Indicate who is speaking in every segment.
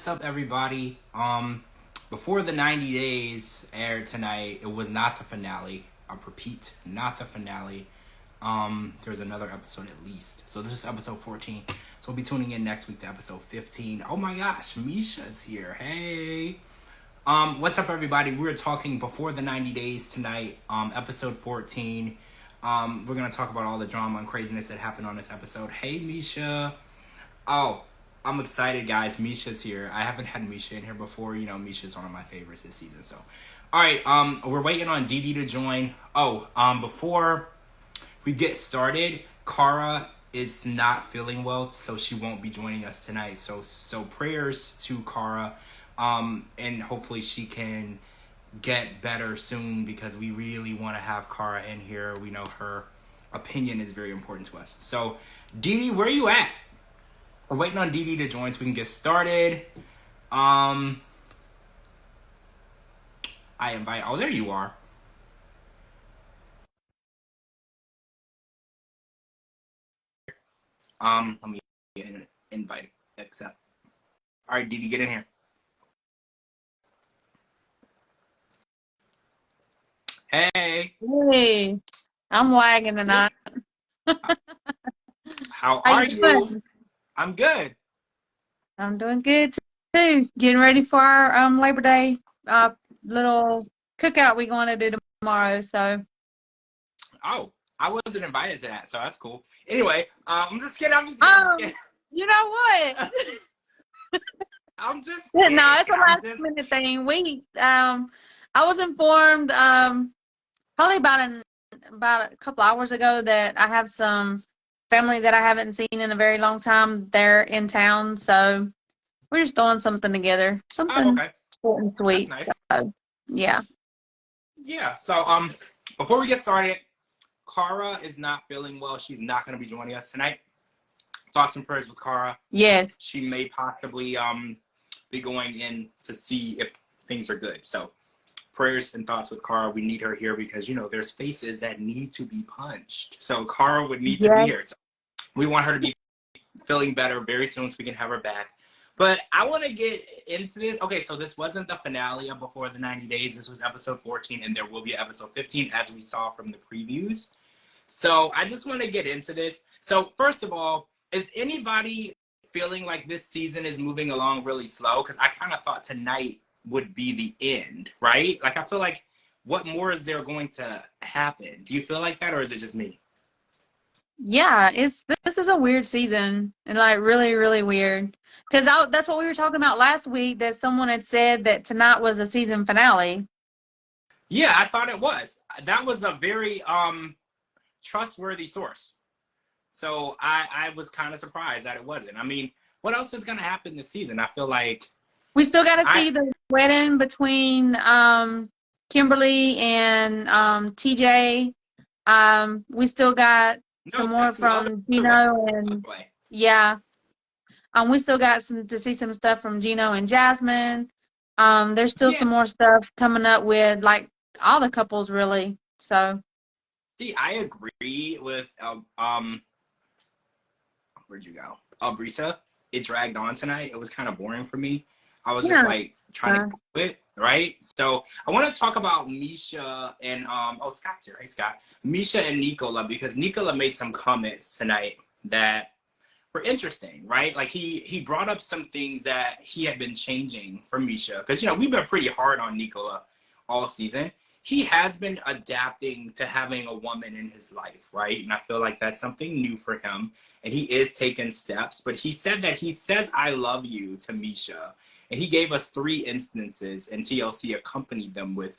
Speaker 1: up, everybody? Before the 90 days aired tonight, it was not the finale. I repeat, not the finale. There's another episode at least. So this is episode 14. So we'll be tuning in next week to episode 15. Oh my gosh, Misha's here. Hey. What's up, everybody? We're talking before the 90 days tonight. Episode 14. We're gonna talk about all the drama and craziness that happened on this episode. Hey, Misha. Oh, I'm excited, guys. Misha's here. I haven't had Misha in here before. You know, Misha's one of my favorites this season. So, all right. We're waiting on DeeDee to join. Before we get started, Kara is not feeling well, so she won't be joining us tonight. So prayers to Kara, and hopefully she can get better soon because we really want to have Kara in here. We know her opinion is very important to us. So, DeeDee, where are you at? We're waiting on DeeDee to join so we can get started. I invite. Oh, there you are. Let me invite. Accept. All right, DeeDee, get in here. Hey.
Speaker 2: Hey, I'm wagging tonight.
Speaker 1: How are you? I'm good.
Speaker 2: I'm doing good too. Getting ready for our Labor Day little cookout we're going to do tomorrow. So.
Speaker 1: Oh, I wasn't invited to that, so that's cool. Anyway, I'm just kidding.
Speaker 2: You know what?
Speaker 1: I'm just kidding.
Speaker 2: No, it's a last minute thing. I was informed probably about a couple hours ago that I have some family that I haven't seen in a very long time. They're in town, so we're just throwing something together. Something short and sweet.
Speaker 1: That's nice.
Speaker 2: So, yeah.
Speaker 1: Yeah. So before we get started, Kara is not feeling well. She's not going to be joining us tonight. Thoughts and prayers with Kara.
Speaker 2: Yes.
Speaker 1: She may possibly be going in to see if things are good. So prayers and thoughts with Kara. We need her here because, you know, there's faces that need to be punched. So Kara would need to be here. So we want her to be feeling better very soon so we can have her back. But I want to get into this. Okay, so this wasn't the finale of Before the 90 Days. This was episode 14, and there will be episode 15, as we saw from the previews. So I just want to get into this. So first of all, is anybody feeling like this season is moving along really slow? Because I kind of thought tonight would be the end, right? Like, I feel like, what more is there going to happen? Do you feel like that, or is it just me?
Speaker 2: Yeah, this is a weird season, and like really, really weird. Because that's what we were talking about last week, that someone had said that tonight was a season finale.
Speaker 1: Yeah, I thought it was. That was a very trustworthy source. So I was kind of surprised that it wasn't. I mean, what else is going to happen this season? I feel like
Speaker 2: we still got to see the wedding between Kimberly and TJ. We still got some more from Gino and we still got to see some stuff from Gino and Jasmine. There's still some more stuff coming up with like all the couples really. So
Speaker 1: see, I agree with where'd you go? Brisa. It dragged on tonight. It was kind of boring for me. I was just like trying to do it, right? So I want to talk about Misha and Scott's here. Hey, Scott. Misha and Nicola, because Nicola made some comments tonight that were interesting, right? Like he brought up some things that he had been changing for Misha, because, you know, we've been pretty hard on Nicola all season. He has been adapting to having a woman in his life, right? And I feel like that's something new for him. And he is taking steps. But he said that he says, "I love you" to Misha. And he gave us 3 instances, and TLC accompanied them with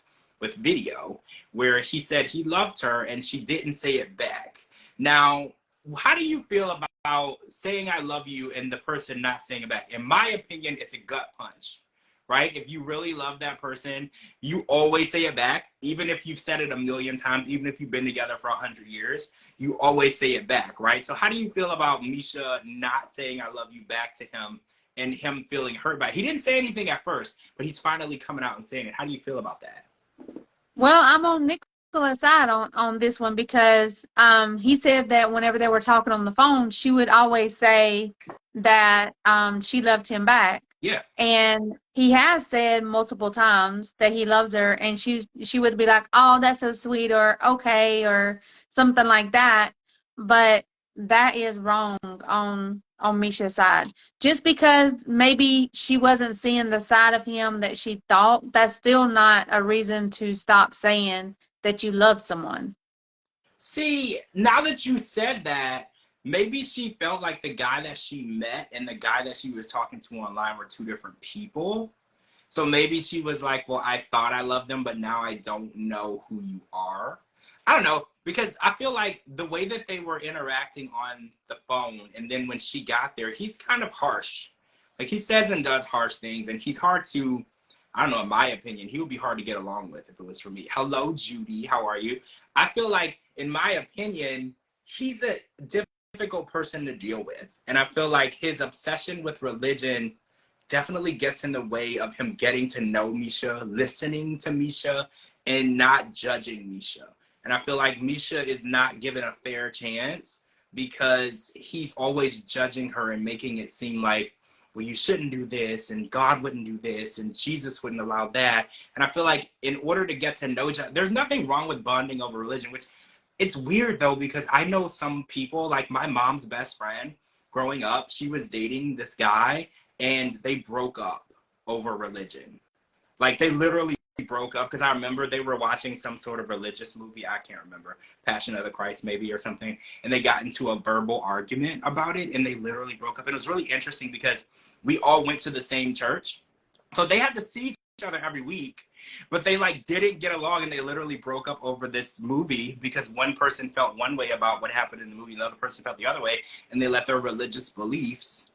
Speaker 1: video, where he said he loved her and she didn't say it back. Now, how do you feel about saying "I love you" and the person not saying it back? In my opinion, it's a gut punch. Right? If you really love that person, you always say it back. Even if you've said it a million times, even if you've been together for 100 years, you always say it back, right? So how do you feel about Misha not saying "I love you" back to him and him feeling hurt by it? He didn't say anything at first, but he's finally coming out and saying it. How do you feel about that?
Speaker 2: Well, I'm on Nicola's side on this one because he said that whenever they were talking on the phone, she would always say that she loved him back.
Speaker 1: Yeah.
Speaker 2: And he has said multiple times that he loves her, and she would be like, "Oh, that's so sweet," or "Okay," or something like that. But that is wrong on Misha's side. Just because maybe she wasn't seeing the side of him that she thought, that's still not a reason to stop saying that you love someone.
Speaker 1: See, now that you said that, maybe she felt like the guy that she met and the guy that she was talking to online were two different people. So maybe she was like, well, I thought I loved them, but now I don't know who you are. I don't know, because I feel like the way that they were interacting on the phone, and then when she got there, he's kind of harsh. Like, he says and does harsh things, and he's hard to, I don't know, in my opinion, he would be hard to get along with if it was for me. Hello, Judy, how are you? I feel like, in my opinion, he's a difficult person to deal with. And I feel like his obsession with religion definitely gets in the way of him getting to know Misha, listening to Misha, and not judging Misha. And I feel like Misha is not given a fair chance because he's always judging her and making it seem like, well, you shouldn't do this, and God wouldn't do this, and Jesus wouldn't allow that. And I feel like in order to get to know each other, there's nothing wrong with bonding over religion, which it's weird though, because I know some people, like my mom's best friend growing up, she was dating this guy and they broke up over religion. Like they literally broke up because I remember they were watching some sort of religious movie. I can't remember, Passion of the Christ maybe or something. And they got into a verbal argument about it and they literally broke up. And it was really interesting because we all went to the same church. So they had to see each other every week, but they like didn't get along and they literally broke up over this movie because one person felt one way about what happened in the movie, the other person felt the other way, and they let their religious beliefs,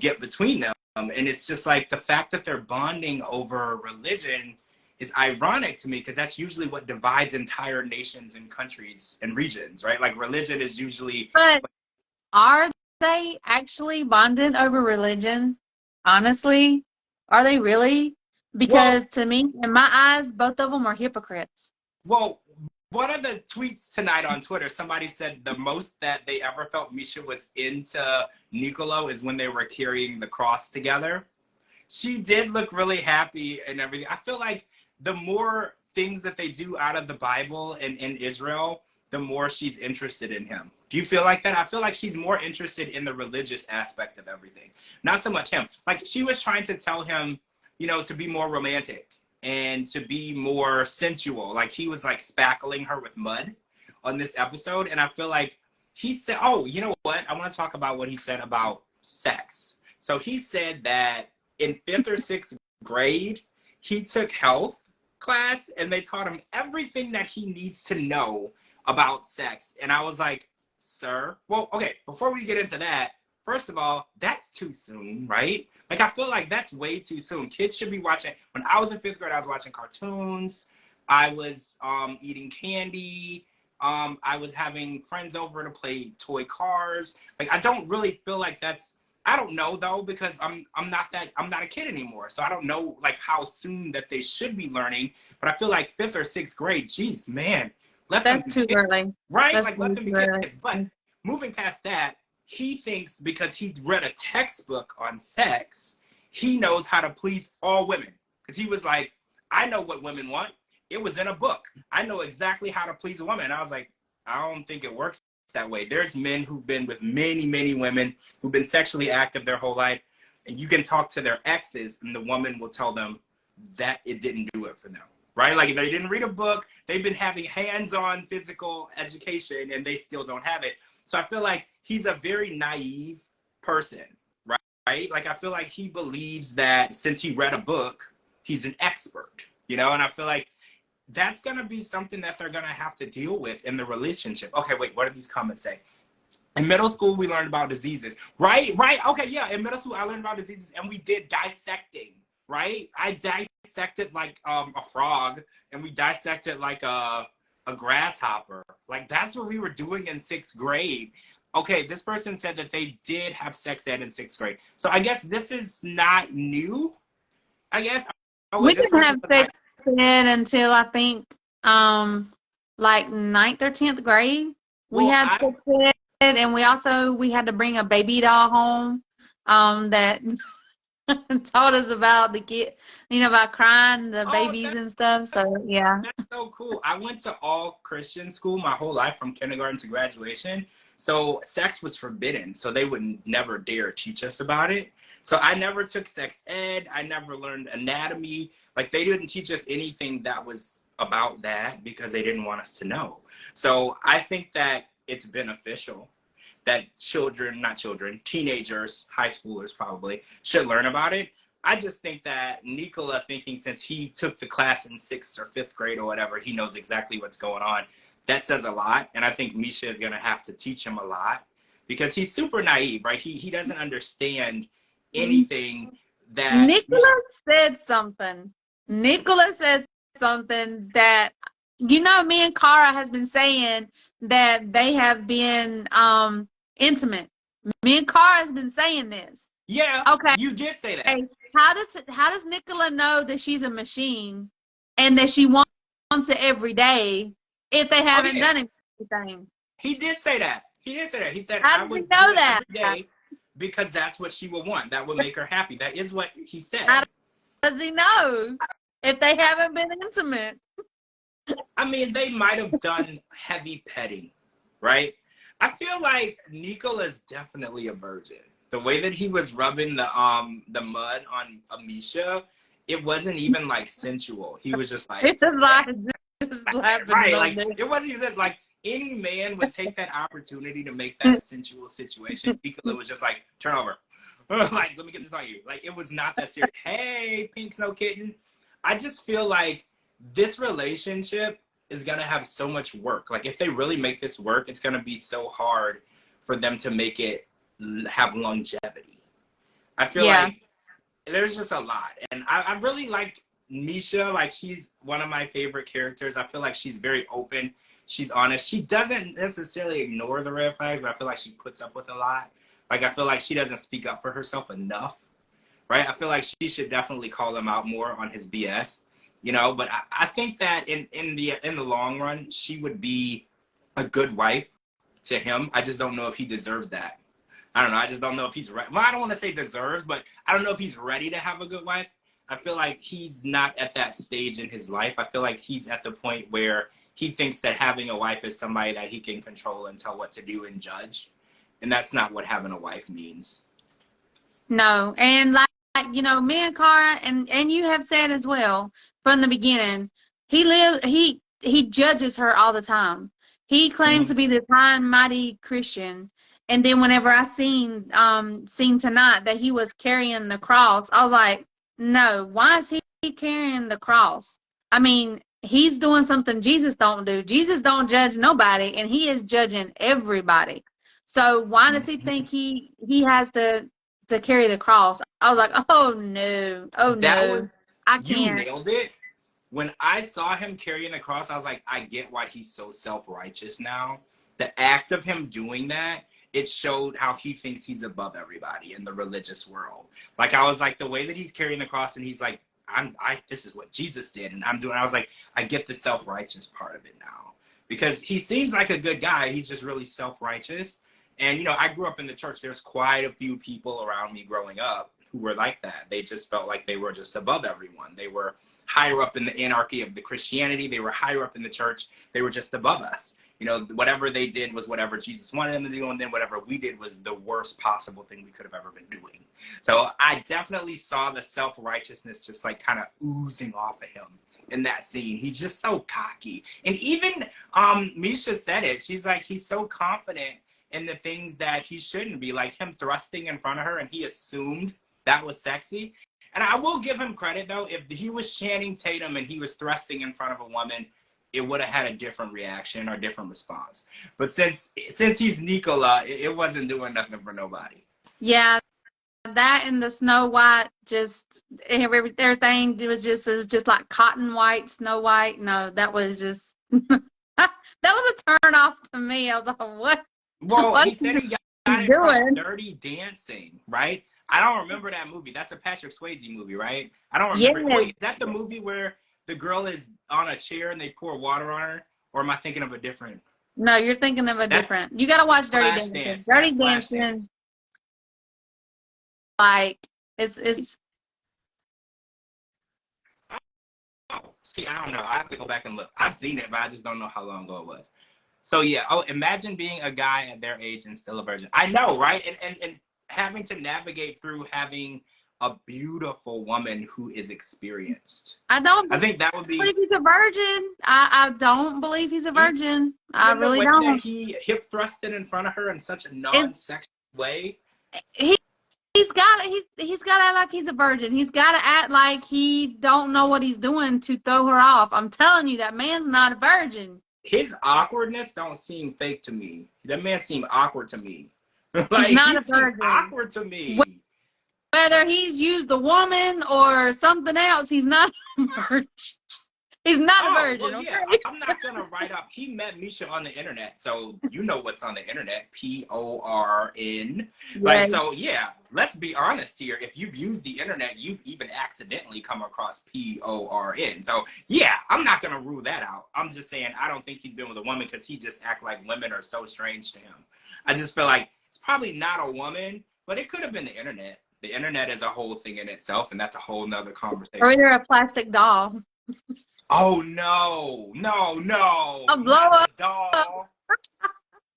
Speaker 1: get between them. And it's just like the fact that they're bonding over religion is ironic to me because that's usually what divides entire nations and countries and regions, right? Like religion is usually.
Speaker 2: But are they actually bonded over religion? Honestly, are they really?
Speaker 1: Well,
Speaker 2: Because to me, in my eyes, both of them are hypocrites.
Speaker 1: well, one of the tweets tonight on Twitter, somebody said the most that they ever felt Misha was into Nicolo is when they were carrying the cross together. She did look really happy and everything. I feel like the more things that they do out of the Bible and in Israel, the more she's interested in him. Do you feel like that? I feel like she's more interested in the religious aspect of everything, not so much him. Like she was trying to tell him, to be more romantic and to be more sensual. Like he was like spackling her with mud on this episode. And I feel like he said, oh, you know what? I want to talk about what he said about sex. So he said that in fifth or sixth grade, he took health class and they taught him everything that he needs to know about sex. And I was like, sir, well, okay, before we get into that, first of all, that's too soon, right? Like, I feel like that's way too soon. Kids should be watching. When I was in fifth grade, I was watching cartoons. I was eating candy. I was having friends over to play toy cars. Like, I don't really feel like that's. I don't know though because I'm not a kid anymore, so I don't know like how soon that they should be learning. But I feel like fifth or sixth grade, geez, man, let them
Speaker 2: That's
Speaker 1: be
Speaker 2: too
Speaker 1: kids,
Speaker 2: early.
Speaker 1: right?
Speaker 2: That's
Speaker 1: Like let
Speaker 2: way
Speaker 1: them
Speaker 2: too
Speaker 1: be
Speaker 2: early.
Speaker 1: kids. But moving past that, he thinks because he read a textbook on sex, he knows how to please all women. Because he was like, I know what women want. It was in a book. I know exactly how to please a woman. And I was like, I don't think it works that way. There's men who've been with many, many women who've been sexually active their whole life. And you can talk to their exes and the woman will tell them that it didn't do it for them. Right? Like if they didn't read a book, they've been having hands-on physical education and they still don't have it. So I feel like he's a very naive person, right? Like I feel like he believes that since he read a book, he's an expert, and I feel like that's going to be something that they're going to have to deal with in the relationship. Okay, wait, what do these comments say? In middle school, we learned about diseases. Right. Okay, yeah. In middle school, I learned about diseases and we did dissecting, right? I dissected like a frog and we dissected like a grasshopper. Like that's what we were doing in sixth grade. Okay, this person said that they did have sex ed in sixth grade. So I guess this is not new, I guess. Oh,
Speaker 2: We
Speaker 1: wait, this
Speaker 2: didn't
Speaker 1: person
Speaker 2: have
Speaker 1: said,
Speaker 2: sex ed until I think like ninth or 10th grade. We
Speaker 1: well,
Speaker 2: had sex ed, and we had to bring a baby doll home. That told us about the kid, about crying, the
Speaker 1: Oh,
Speaker 2: babies and stuff. So yeah.
Speaker 1: that's so cool. I went to all Christian school my whole life from kindergarten to graduation. So sex was forbidden. So they would never dare teach us about it. So I never took sex ed. I never learned anatomy. Like they didn't teach us anything that was about that because they didn't want us to know. So I think that it's beneficial that children, not children, teenagers, high schoolers probably, should learn about it. I just think that Nikola thinking since he took the class in 6th or 5th grade or whatever, he knows exactly what's going on. That says a lot. And I think Misha is going to have to teach him a lot because he's super naive, right? He doesn't understand anything that
Speaker 2: Nicholas said something. Nicholas said something that, me and Kara has been saying that they have been intimate. Me and Kara has been saying this.
Speaker 1: Yeah,
Speaker 2: Okay.
Speaker 1: you did say that.
Speaker 2: How does Nicola know that she's a machine and that she wants it every day if they haven't done anything?
Speaker 1: He did say that. He did say that. He said,
Speaker 2: How
Speaker 1: I
Speaker 2: does he
Speaker 1: would
Speaker 2: know
Speaker 1: do it
Speaker 2: that?
Speaker 1: every day because that's what she would want. That would make her happy. That is what he said.
Speaker 2: How does he know if they haven't been intimate?
Speaker 1: I mean, they might have done heavy petting, right? I feel like Nicola's definitely a virgin. The way that he was rubbing the mud on Amisha, it wasn't even like sensual. He was just like,
Speaker 2: It's like just
Speaker 1: right, like it wasn't even like any man would take that opportunity to make that a sensual situation. Nicola was just like, turn over. Like, let me get this on you. Like, it was not that serious. Hey, Pink Snow Kitten. I just feel like this relationship is going to have so much work. Like, if they really make this work, it's going to be so hard for them to make it have longevity. I feel like there's just a lot. And I really like Misha. Like, she's one of my favorite characters. I feel like she's very open. She's honest. She doesn't necessarily ignore the red flags, but I feel like she puts up with a lot. Like, I feel like she doesn't speak up for herself enough, right? I feel like she should definitely call him out more on his BS, but I think that in the long run, she would be a good wife to him. I just don't know if he deserves that. I don't know. I just don't know if he's right. Well, I don't want to say deserves, but I don't know if he's ready to have a good wife. I feel like he's not at that stage in his life. I feel like he's at the point where he thinks that having a wife is somebody that he can control and tell what to do and judge. And that's not what having a wife means.
Speaker 2: No. And like, me and Kara and you have said as well from the beginning, he judges her all the time. He claims to be this high and mighty Christian. And then whenever I seen tonight that he was carrying the cross, I was like, no, why is he carrying the cross? I mean, he's doing something Jesus don't do. Jesus don't judge nobody, and he is judging everybody. So why does he think he has to carry the cross? I was like, oh no, I can't.
Speaker 1: You nailed it. When I saw him carrying the cross, I was like, I get why he's so self-righteous now. The act of him doing that, it showed how he thinks he's above everybody in the religious world. Like, I was like, the way that he's carrying the cross and he's like, this is what Jesus did and I'm doing. I was like, I get the self-righteous part of it now because he seems like a good guy. He's just really self-righteous. And, I grew up in the church. There's quite a few people around me growing up who were like that. They just felt like they were just above everyone. They were higher up in the anarchy of the Christianity. They were higher up in the church. They were just above us. Whatever they did was whatever Jesus wanted them to do, and then whatever we did was the worst possible thing we could have ever been doing. So I definitely saw the self-righteousness just like kind of oozing off of him in that scene. He's just so cocky. And even Misha said it. She's like, he's so confident in the things that he shouldn't be, like him thrusting in front of her, and he assumed that was sexy. And I will give him credit, though. If he was Channing Tatum and he was thrusting in front of a woman, it would have had a different reaction or different response. But since he's Nicola, it wasn't doing nothing for nobody.
Speaker 2: Yeah, that and the Snow White, just everything was just like cotton white, Snow White. No, that was just that was a turn off to me. I was like, what?
Speaker 1: Well,
Speaker 2: what
Speaker 1: he said he got it from Dirty Dancing, right? I don't remember that movie. That's a Patrick Swayze movie, right? I don't remember.
Speaker 2: Yeah.
Speaker 1: Wait, is that the movie where the girl is on a chair and they pour water on her? Or am I thinking of a different?
Speaker 2: No, you're thinking of a different. You got to watch Dirty Dancing. Dirty Dancing, like It's
Speaker 1: Oh, see, I don't know. I have to go back and look. I've seen it, but I just don't know how long ago it was. So yeah, oh, imagine being a guy at their age and still a virgin. I know, right? And having to navigate through having a beautiful woman who is experienced.
Speaker 2: I don't
Speaker 1: I think that would be.
Speaker 2: believe he's a virgin. I don't believe he's a virgin. I
Speaker 1: Even the
Speaker 2: really
Speaker 1: way
Speaker 2: don't.
Speaker 1: that he hip thrusted in front of her in such a non-sexual way.
Speaker 2: He he's got to act like he's a virgin. He's got to act like he don't know what he's doing to throw her off. I'm telling you, that man's not a virgin.
Speaker 1: His awkwardness don't seem fake to me. That man seemed awkward to me. Like,
Speaker 2: He's not
Speaker 1: he
Speaker 2: a virgin.
Speaker 1: awkward to me.
Speaker 2: Whether he's used a woman or something else, he's not a virgin. He's not a virgin.
Speaker 1: Well, yeah,
Speaker 2: okay?
Speaker 1: I'm not gonna write up. He met Misha on the internet, so you know what's on the internet. PORN. Like, so yeah. Let's be honest here. If you've used the internet, you've even accidentally come across PORN. So yeah, I'm not gonna rule that out. I'm just saying I don't think he's been with a woman because he just act like women are so strange to him. I just feel like it's probably not a woman, but it could have been the internet. The internet is a whole thing in itself, and that's a whole nother conversation.
Speaker 2: Or either a plastic doll.
Speaker 1: Oh no,
Speaker 2: A blow up
Speaker 1: doll.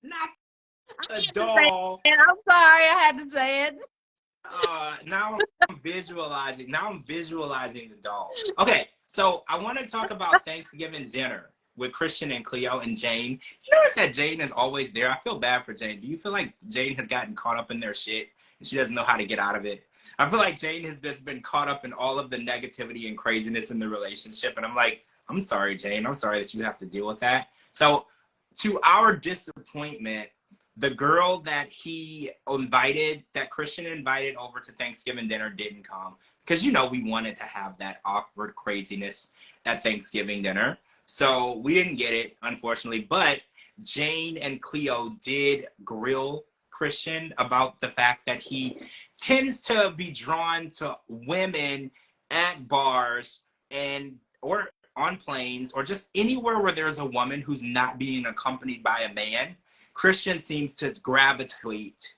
Speaker 1: Not a doll.
Speaker 2: And I'm sorry, I had to say it.
Speaker 1: Now I'm visualizing. Now I'm visualizing the doll. Okay, so I want to talk about Thanksgiving dinner with Christian and Cleo and Jane. You notice that Jane is always there. I feel bad for Jane. Do you feel like Jane has gotten caught up in their shit and she doesn't know how to get out of it? I feel like Jane has just been caught up in all of the negativity and craziness in the relationship. And I'm like, I'm sorry, Jane. I'm sorry that you have to deal with that. So to our disappointment, the girl that he invited, that Christian invited over to Thanksgiving dinner didn't come. Because, you know, we wanted to have that awkward craziness at Thanksgiving dinner. So we didn't get it, unfortunately. But Jane and Cleo did grill Christian about the fact that he tends to be drawn to women at bars and or on planes or just anywhere where there's a woman who's not being accompanied by a man. Christian seems to gravitate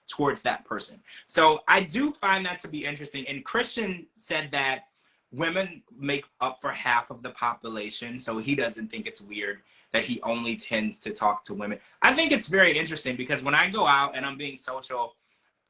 Speaker 1: towards that person. So I do find that to be interesting. And Christian said that women make up for half of the population, so he doesn't think it's weird that he only tends to talk to women. I think it's very interesting because when I go out and I'm being social,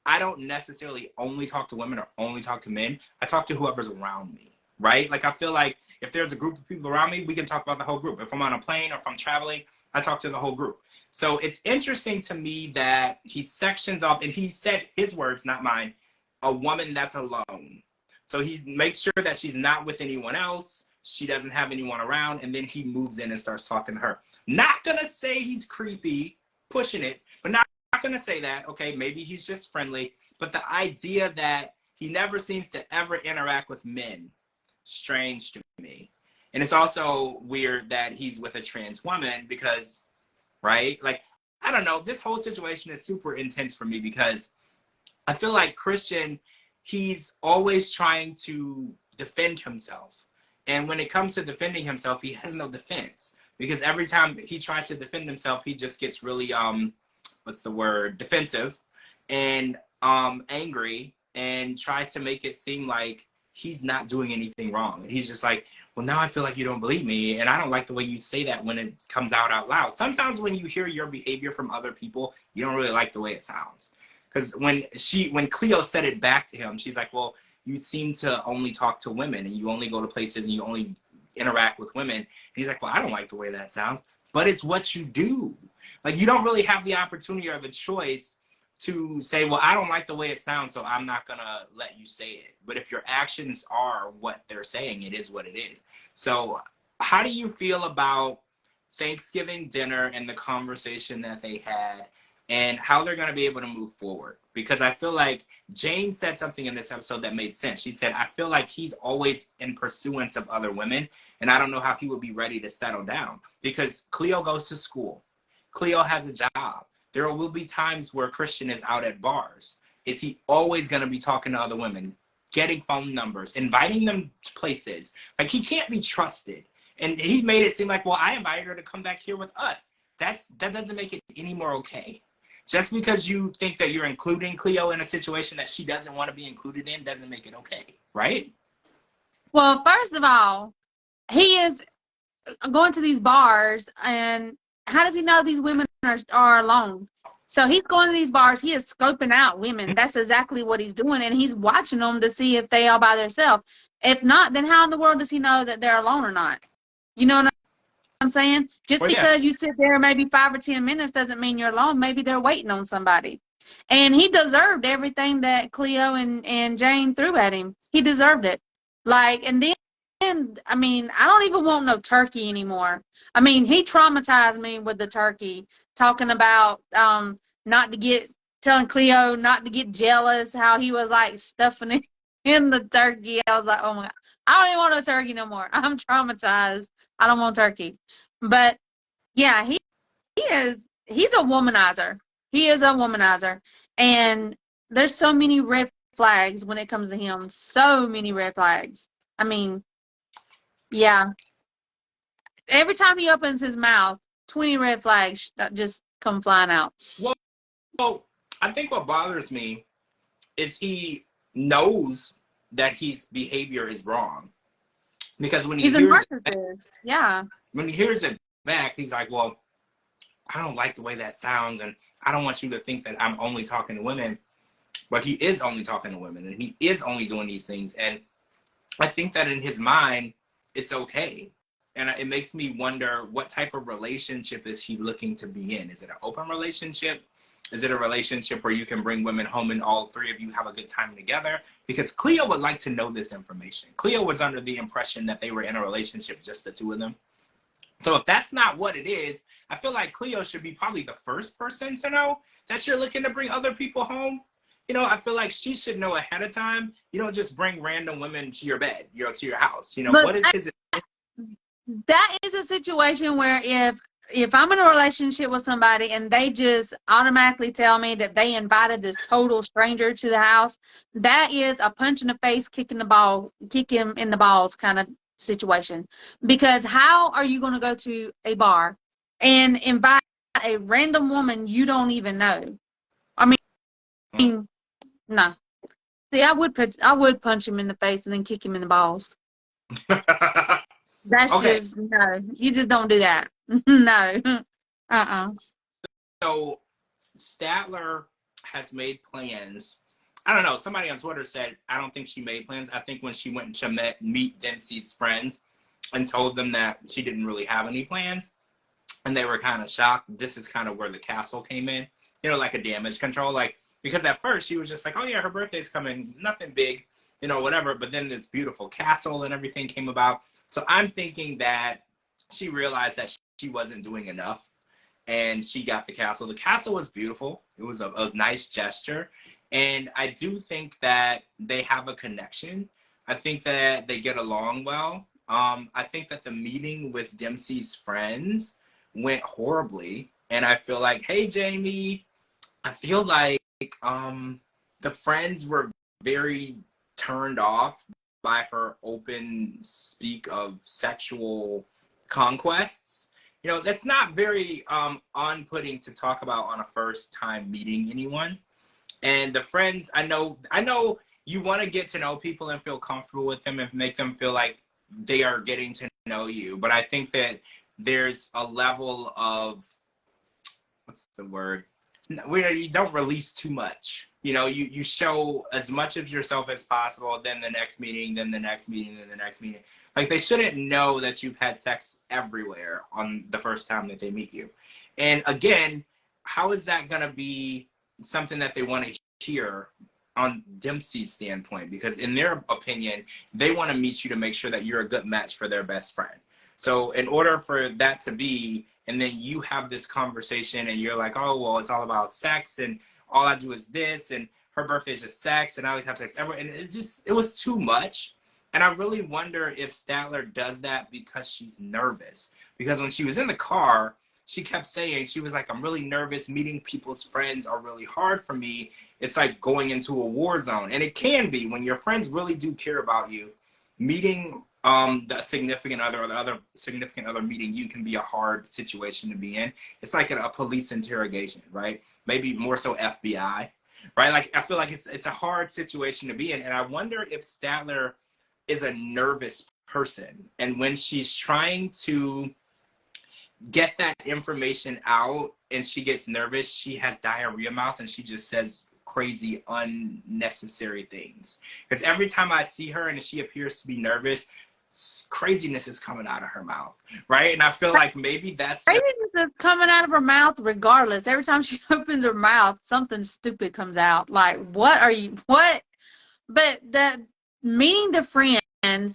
Speaker 1: I don't necessarily only talk to women or only talk to men. I talk to whoever's around me, right? Like, I feel like if there's a group of people around me, we can talk about the whole group. If I'm on a plane or if I'm traveling, I talk to the whole group. So it's interesting to me that he sections off, and he said his words, not mine, a woman that's alone. So he makes sure that she's not with anyone else. She doesn't have anyone around. And then he moves in and starts talking to her. Not going to say he's creepy, pushing it, but not going to say that. Okay, maybe he's just friendly. But the idea that he never seems to ever interact with men, strange to me. And it's also weird that he's with a trans woman because, right? Like, I don't know. This whole situation is super intense for me because I feel like Christian, he's always trying to defend himself. And when it comes to defending himself, he has no defense. Because every time he tries to defend himself, he just gets really, defensive and angry and tries to make it seem like he's not doing anything wrong. And he's just like, well, now I feel like you don't believe me. And I don't like the way you say that when it comes out loud. Sometimes when you hear your behavior from other people, you don't really like the way it sounds. Because when Cleo said it back to him, she's like, well, you seem to only talk to women and you only go to places and you only interact with women. And he's like, well, I don't like the way that sounds, but it's what you do. Like, you don't really have the opportunity or the choice to say, well, I don't like the way it sounds, so I'm not going to let you say it. But if your actions are what they're saying, it is what it is. So how do you feel about Thanksgiving dinner and the conversation that they had and how they're going to be able to move forward? Because I feel like Jane said something in this episode that made sense. She said, I feel like he's always in pursuance of other women, and I don't know how he would be ready to settle down. Because Cleo goes to school. Cleo has a job. There will be times where Christian is out at bars. Is he always going to be talking to other women, getting phone numbers, inviting them to places? Like, he can't be trusted. And he made it seem like, well, I invited her to come back here with us. That doesn't make it any more okay. Just because you think that you're including Cleo in a situation that she doesn't want to be included in doesn't make it okay, right?
Speaker 2: Well, first of all, he is going to these bars, and how does he know these women are alone? So he's going to these bars. He is scoping out women. That's exactly what he's doing, and he's watching them to see if they are by themselves. If not, then how in the world does he know that they're alone or not? You know what I'm saying? Just
Speaker 1: Well, yeah.
Speaker 2: because you sit there maybe 5 or 10 minutes doesn't mean you're alone. Maybe they're waiting on somebody. And he deserved everything that Cleo and Jane threw at him. He deserved it. Like, and then, I mean, I don't even want no turkey anymore. I mean, he traumatized me with the turkey, talking about telling Cleo not to get jealous, how he was like stuffing it in the turkey. I was like, oh my God, I don't even want no turkey no more. I'm traumatized. I don't want turkey. But yeah, he's a womanizer. He is a womanizer. And there's so many red flags when it comes to him. So many red flags. I mean, yeah. Every time he opens his mouth, 20 red flags just come flying out.
Speaker 1: Well, I think what bothers me is he knows that his behavior is wrong. Because when he hears it,
Speaker 2: yeah.
Speaker 1: When he hears it back, he's like, well, I don't like the way that sounds, and I don't want you to think that I'm only talking to women. But he is only talking to women, and he is only doing these things. And I think that in his mind, it's okay. And it makes me wonder, what type of relationship is he looking to be in? Is it an open relationship? Is it a relationship where you can bring women home and all three of you have a good time together? Because Cleo would like to know this information. Cleo was under the impression that they were in a relationship, just the two of them. So if that's not what it is, I feel like Cleo should be probably the first person to know that you're looking to bring other people home. You know, I feel like she should know ahead of time. You don't just bring random women to your bed, to your house. You know,
Speaker 2: But
Speaker 1: what is his...
Speaker 2: That is a situation where if I'm in a relationship with somebody and they just automatically tell me that they invited this total stranger to the house, that is a punch in the face, kick him in the balls kind of situation. Because how are you going to go to a bar and invite a random woman you don't even know? I mean, no. See, I would punch him in the face and then kick him in the balls. That's
Speaker 1: Okay.
Speaker 2: just, no, you just don't do that. No.
Speaker 1: So Statler has made plans. I don't know. Somebody on Twitter said, I don't think she made plans. I think when she went to meet Dempsey's friends and told them that she didn't really have any plans, and they were kind of shocked. This is kind of where the castle came in, like a damage control. Like, because at first she was just like, oh yeah, her birthday's coming, nothing big, whatever. But then this beautiful castle and everything came about. So I'm thinking that she realized that she wasn't doing enough, and she got the castle. The castle was beautiful. It was a nice gesture. And I do think that they have a connection. I think that they get along well. I think that the meeting with Dempsey's friends went horribly. And I feel like, hey, Jamie, I feel like the friends were very turned off by her open speak of sexual conquests. That's not very on-putting to talk about on a first time meeting anyone. And the friends, I know you want to get to know people and feel comfortable with them and make them feel like they are getting to know you. But I think that there's a level of, what's the word? Where you don't release too much. You show as much of yourself as possible, then the next meeting, then the next meeting, then the next meeting. Like, they shouldn't know that you've had sex everywhere on the first time that they meet you. And again, how is that going to be something that they want to hear on Dempsey's standpoint? Because in their opinion, they want to meet you to make sure that you're a good match for their best friend. So in order for that to be, and then you have this conversation and you're like, oh, well, it's all about sex and all I do is this, and her birthday is just sex, and I always have sex everywhere. And it was too much. And I really wonder if Statler does that because she's nervous. Because when she was in the car, she kept saying, she was like, I'm really nervous. Meeting people's friends are really hard for me. It's like going into a war zone. And it can be when your friends really do care about you. Meeting the significant other or the other significant other meeting you can be a hard situation to be in. It's like a police interrogation, right? Maybe more so FBI, right? Like I feel like it's a hard situation to be in, and I wonder if Statler is a nervous person, and when she's trying to get that information out and she gets nervous, she has diarrhea mouth and she just says crazy unnecessary things. Because every time I see her and she appears to be nervous, craziness is coming out of her mouth, right? And I feel like maybe that's just...
Speaker 2: craziness is coming out of her mouth regardless. Every time she opens her mouth, something stupid comes out. Like, what? But the meeting the friends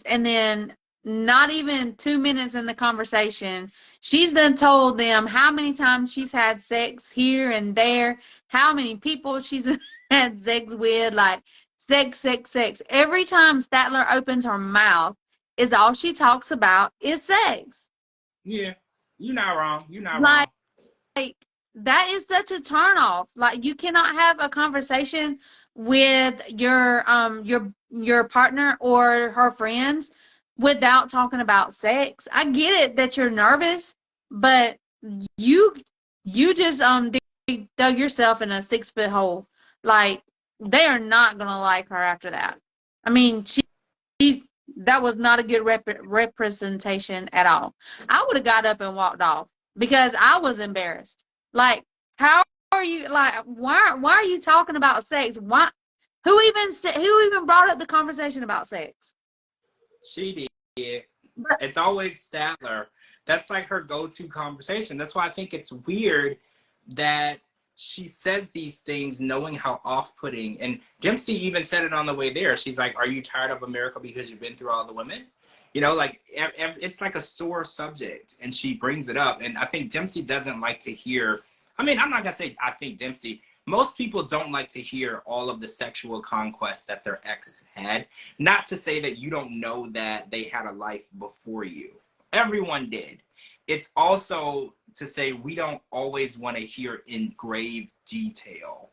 Speaker 2: and then not even 2 minutes in the conversation, she's done told them how many times she's had sex here and there, how many people she's had sex with, like sex, sex, sex. Every time Statler opens her mouth, is all she talks about is sex.
Speaker 1: Yeah, you're not wrong. You're not wrong.
Speaker 2: Like, that is such a turnoff. Like, you cannot have a conversation with your partner or her friends without talking about sex. I get it that you're nervous, but you just dug yourself in a 6-foot hole. Like, they are not gonna like her after that. I mean, that was not a good representation at all. I would have got up and walked off because I was embarrassed. Like, how are you, like, why are you talking about sex? Why? Who even brought up the conversation about sex?
Speaker 1: She did. It's always Statler. That's like her go-to conversation. That's why I think it's weird that she says these things knowing how off-putting, and Dempsey even said it on the way there. She's like, are you tired of America because you've been through all the women? You know, like, it's like a sore subject, and she brings it up. And I think Dempsey doesn't like to hear, I mean, I'm not going to say I think Dempsey, most people don't like to hear all of the sexual conquests that their ex had. Not to say that you don't know that they had a life before you. Everyone did. It's also to say we don't always want to hear in grave detail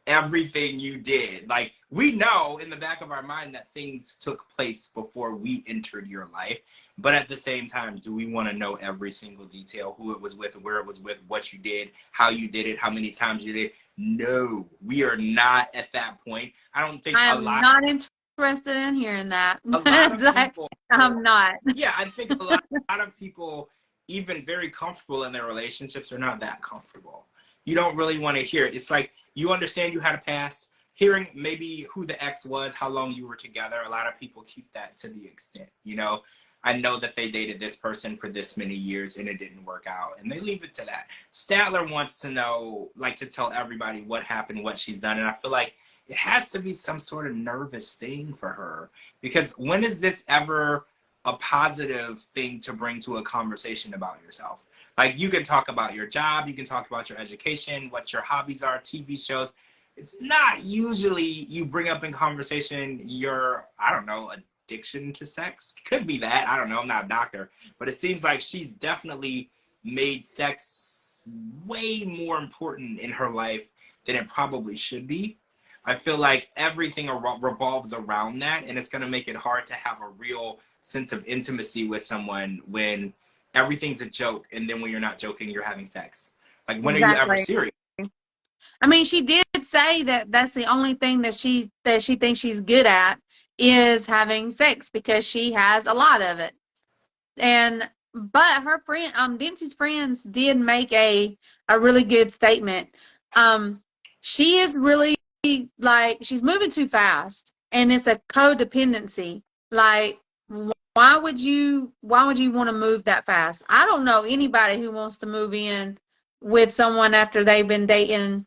Speaker 1: everything you did. Like, we know in the back of our mind that things took place before we entered your life, but at the same time, do we want to know every single detail, who it was with, where it was with, what you did, how you did it, how many times you did it? No, we are not at that point. I don't think
Speaker 2: I'm not interested in hearing that.
Speaker 1: A lot of people,
Speaker 2: I'm not.
Speaker 1: Yeah, I think a lot of people, even very comfortable in their relationships, are not that comfortable. You don't really want to hear it. It's like, you understand you had a past, hearing maybe who the ex was, how long you were together. A lot of people keep that to the extent, you know, I know that they dated this person for this many years and it didn't work out, and they leave it to that. Statler wants to know, like, to tell everybody what happened, what she's done, and I feel like it has to be some sort of nervous thing for her, because when is this ever a positive thing to bring to a conversation about yourself? Like, you can talk about your job, you can talk about your education, what your hobbies are, TV shows. It's not usually you bring up in conversation your, I don't know, addiction to sex. Could be that. I don't know. I'm not a doctor. But it seems like she's definitely made sex way more important in her life than it probably should be. I feel like everything revolves around that, and it's going to make it hard to have a real sense of intimacy with someone when everything's a joke, and then when you're not joking, you're having sex. Like, when are you ever serious?
Speaker 2: I mean, she did say that that's the only thing that she thinks she's good at is having sex, because she has a lot of it. But her friend, Dempsey's friends did make a really good statement. She is really, like, she's moving too fast, and it's a codependency. Like, why would you want to move that fast? I don't know anybody who wants to move in with someone after they've been dating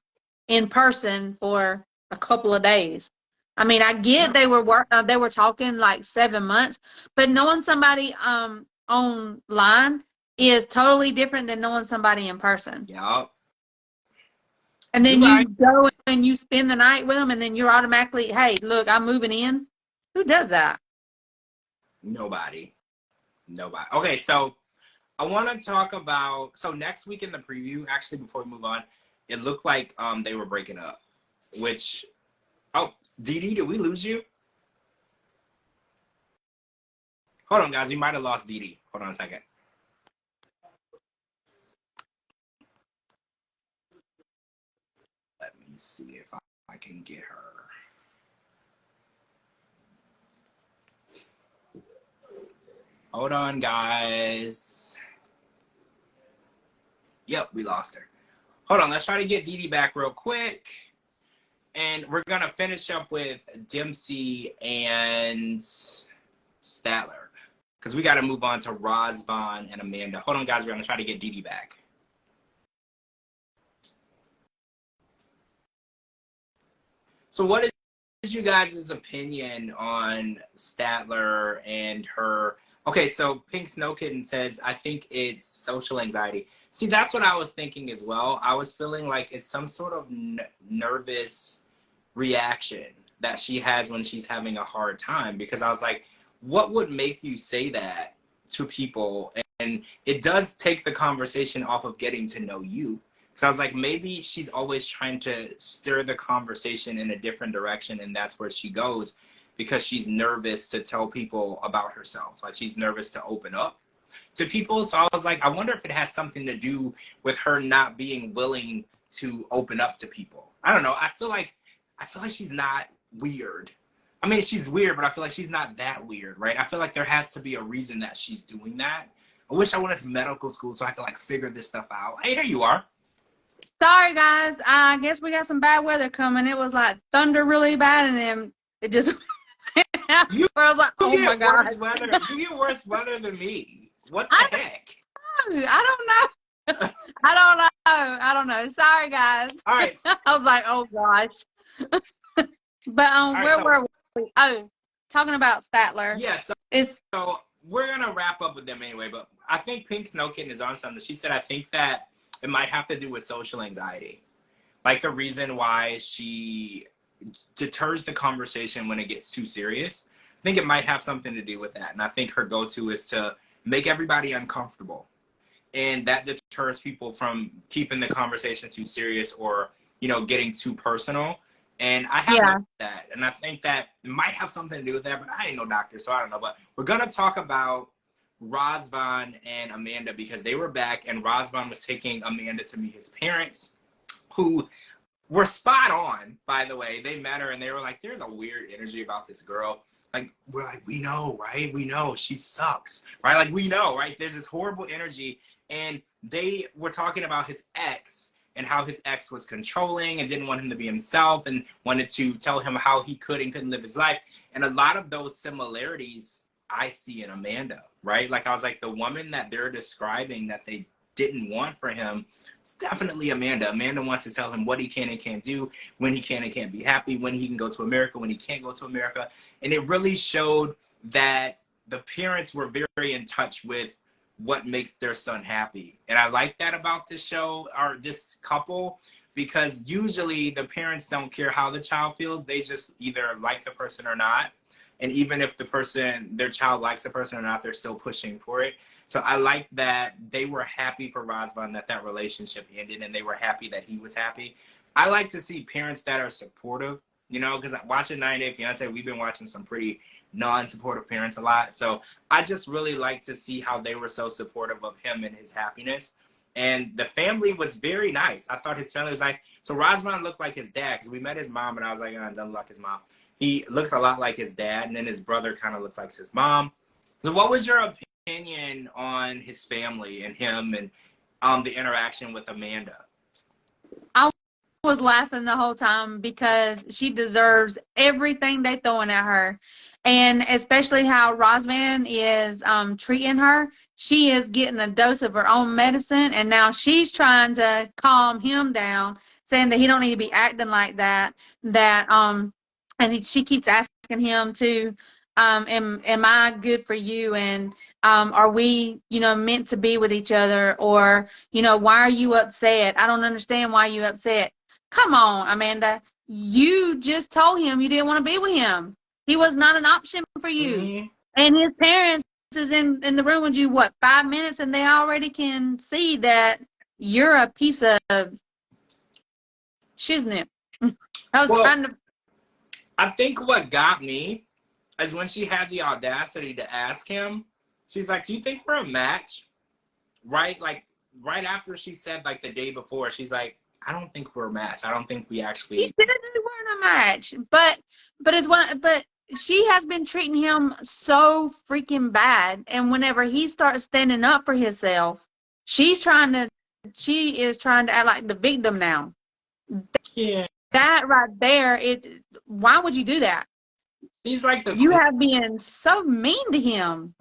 Speaker 2: in person for a couple of days. I mean, I get they were talking like 7 months, but knowing somebody online is totally different than knowing somebody in person.
Speaker 1: Yeah.
Speaker 2: And then you go and you spend the night with them, and then you're automatically, hey, look, I'm moving in. Who does that?
Speaker 1: Nobody. Okay, so I want to talk about, so next week in the preview, actually, before we move on, it looked like they were breaking up, which, oh, DeeDee, did we lose you? Hold on, guys. We might have lost DeeDee. Hold on a second. Let me see if I can get her. Hold on, guys. Yep, we lost her. Hold on. Let's try to get DeeDee back real quick. And we're going to finish up with Dempsey and Statler, because we got to move on to Razvan and Amanda. Hold on, guys. We're going to try to get DeeDee back. So what is you guys' opinion on Statler and her? Okay, so Pink Snow Kitten says, I think it's social anxiety. See, that's what I was thinking as well. I was feeling like it's some sort of nervous reaction that she has when she's having a hard time, because I was like, what would make you say that to people? And it does take the conversation off of getting to know you. So I was like, maybe she's always trying to stir the conversation in a different direction, and that's where she goes, because she's nervous to tell people about herself. Like, she's nervous to open up to people. So I was like, I wonder if it has something to do with her not being willing to open up to people. I don't know. I feel like she's not weird. I mean, she's weird, but I feel like she's not that weird, right? I feel like there has to be a reason that she's doing that. I wish I went to medical school so I could, like, figure this stuff out. Hey, there you are.
Speaker 2: Sorry, guys. I guess we got some bad weather coming. It was like thunder really bad, and then it just
Speaker 1: You,
Speaker 2: I was like, oh my God.
Speaker 1: You get worse weather than me. What the heck?
Speaker 2: I don't know. I don't know. Sorry, guys.
Speaker 1: All right.
Speaker 2: I was like, oh gosh. But where were we? Oh, talking about Statler.
Speaker 1: Yeah. So we're gonna wrap up with them anyway. But I think Pink Snow Kitten is on something. She said, I think that it might have to do with social anxiety. Like, the reason why she deters the conversation when it gets too serious. I think it might have something to do with that. And I think her go-to is to make everybody uncomfortable. And that deters people from keeping the conversation too serious or, you know, getting too personal. And I have that. And I think that it might have something to do with that, but I ain't no doctor, so I don't know. But we're going to talk about Razvan and Amanda, because they were back, and Razvan was taking Amanda to meet his parents, who were spot on, by the way. They met her, and they were like, there's a weird energy about this girl. Like, we're like, we know, right? We know she sucks, right? Like, we know, right? There's this horrible energy. And they were talking about his ex and how his ex was controlling and didn't want him to be himself and wanted to tell him how he could and couldn't live his life. And a lot of those similarities I see in Amanda, right? Like, I was like, the woman that they're describing that they didn't want for him, it's definitely Amanda. Amanda wants to tell him what he can and can't do, when he can and can't be happy, when he can go to America, when he can't go to America. And it really showed that the parents were very in touch with what makes their son happy. And I like that about this show, or this couple, because usually the parents don't care how the child feels. They just either like the person or not. And even if their child likes the person or not, they're still pushing for it. So I like that they were happy for Razvan that relationship ended, and they were happy that he was happy. I like to see parents that are supportive, you know, because watching 90 Day Fiancé, we've been watching some pretty non-supportive parents a lot. So I just really like to see how they were so supportive of him and his happiness. And the family was very nice. I thought his family was nice. So Razvan looked like his dad, because we met his mom, and I was like, oh, it doesn't look like his mom. He looks a lot like his dad, and then his brother kind of looks like his mom. So what was your opinion on his family and him and the interaction with Amanda?
Speaker 2: I was laughing the whole time because she deserves everything they throwing at her. And especially how Razvan is treating her. She is getting a dose of her own medicine, and now she's trying to calm him down, saying that he don't need to be acting like that. She keeps asking him to, am I good for you? And are we, meant to be with each other? Or, why are you upset? I don't understand why you upset. Come on, Amanda. You just told him you didn't want to be with him. He was not an option for you. Mm-hmm. And his parents is in the room with you, 5 minutes, and they already can see that you're a piece of shiznit. I think what got me
Speaker 1: is when she had the audacity to ask him, she's like, do you think we're a match? Right? Like, right after she said, like, the day before, she's like, I don't think we're a match. I don't think we
Speaker 2: He
Speaker 1: actually.
Speaker 2: said they weren't a match, but she has been treating him so freaking bad, and whenever he starts standing up for himself, she is trying to act like the victim now.
Speaker 1: Yeah.
Speaker 2: That right there, why would you do that?
Speaker 1: She's like the
Speaker 2: You
Speaker 1: queen.
Speaker 2: have been so mean to him.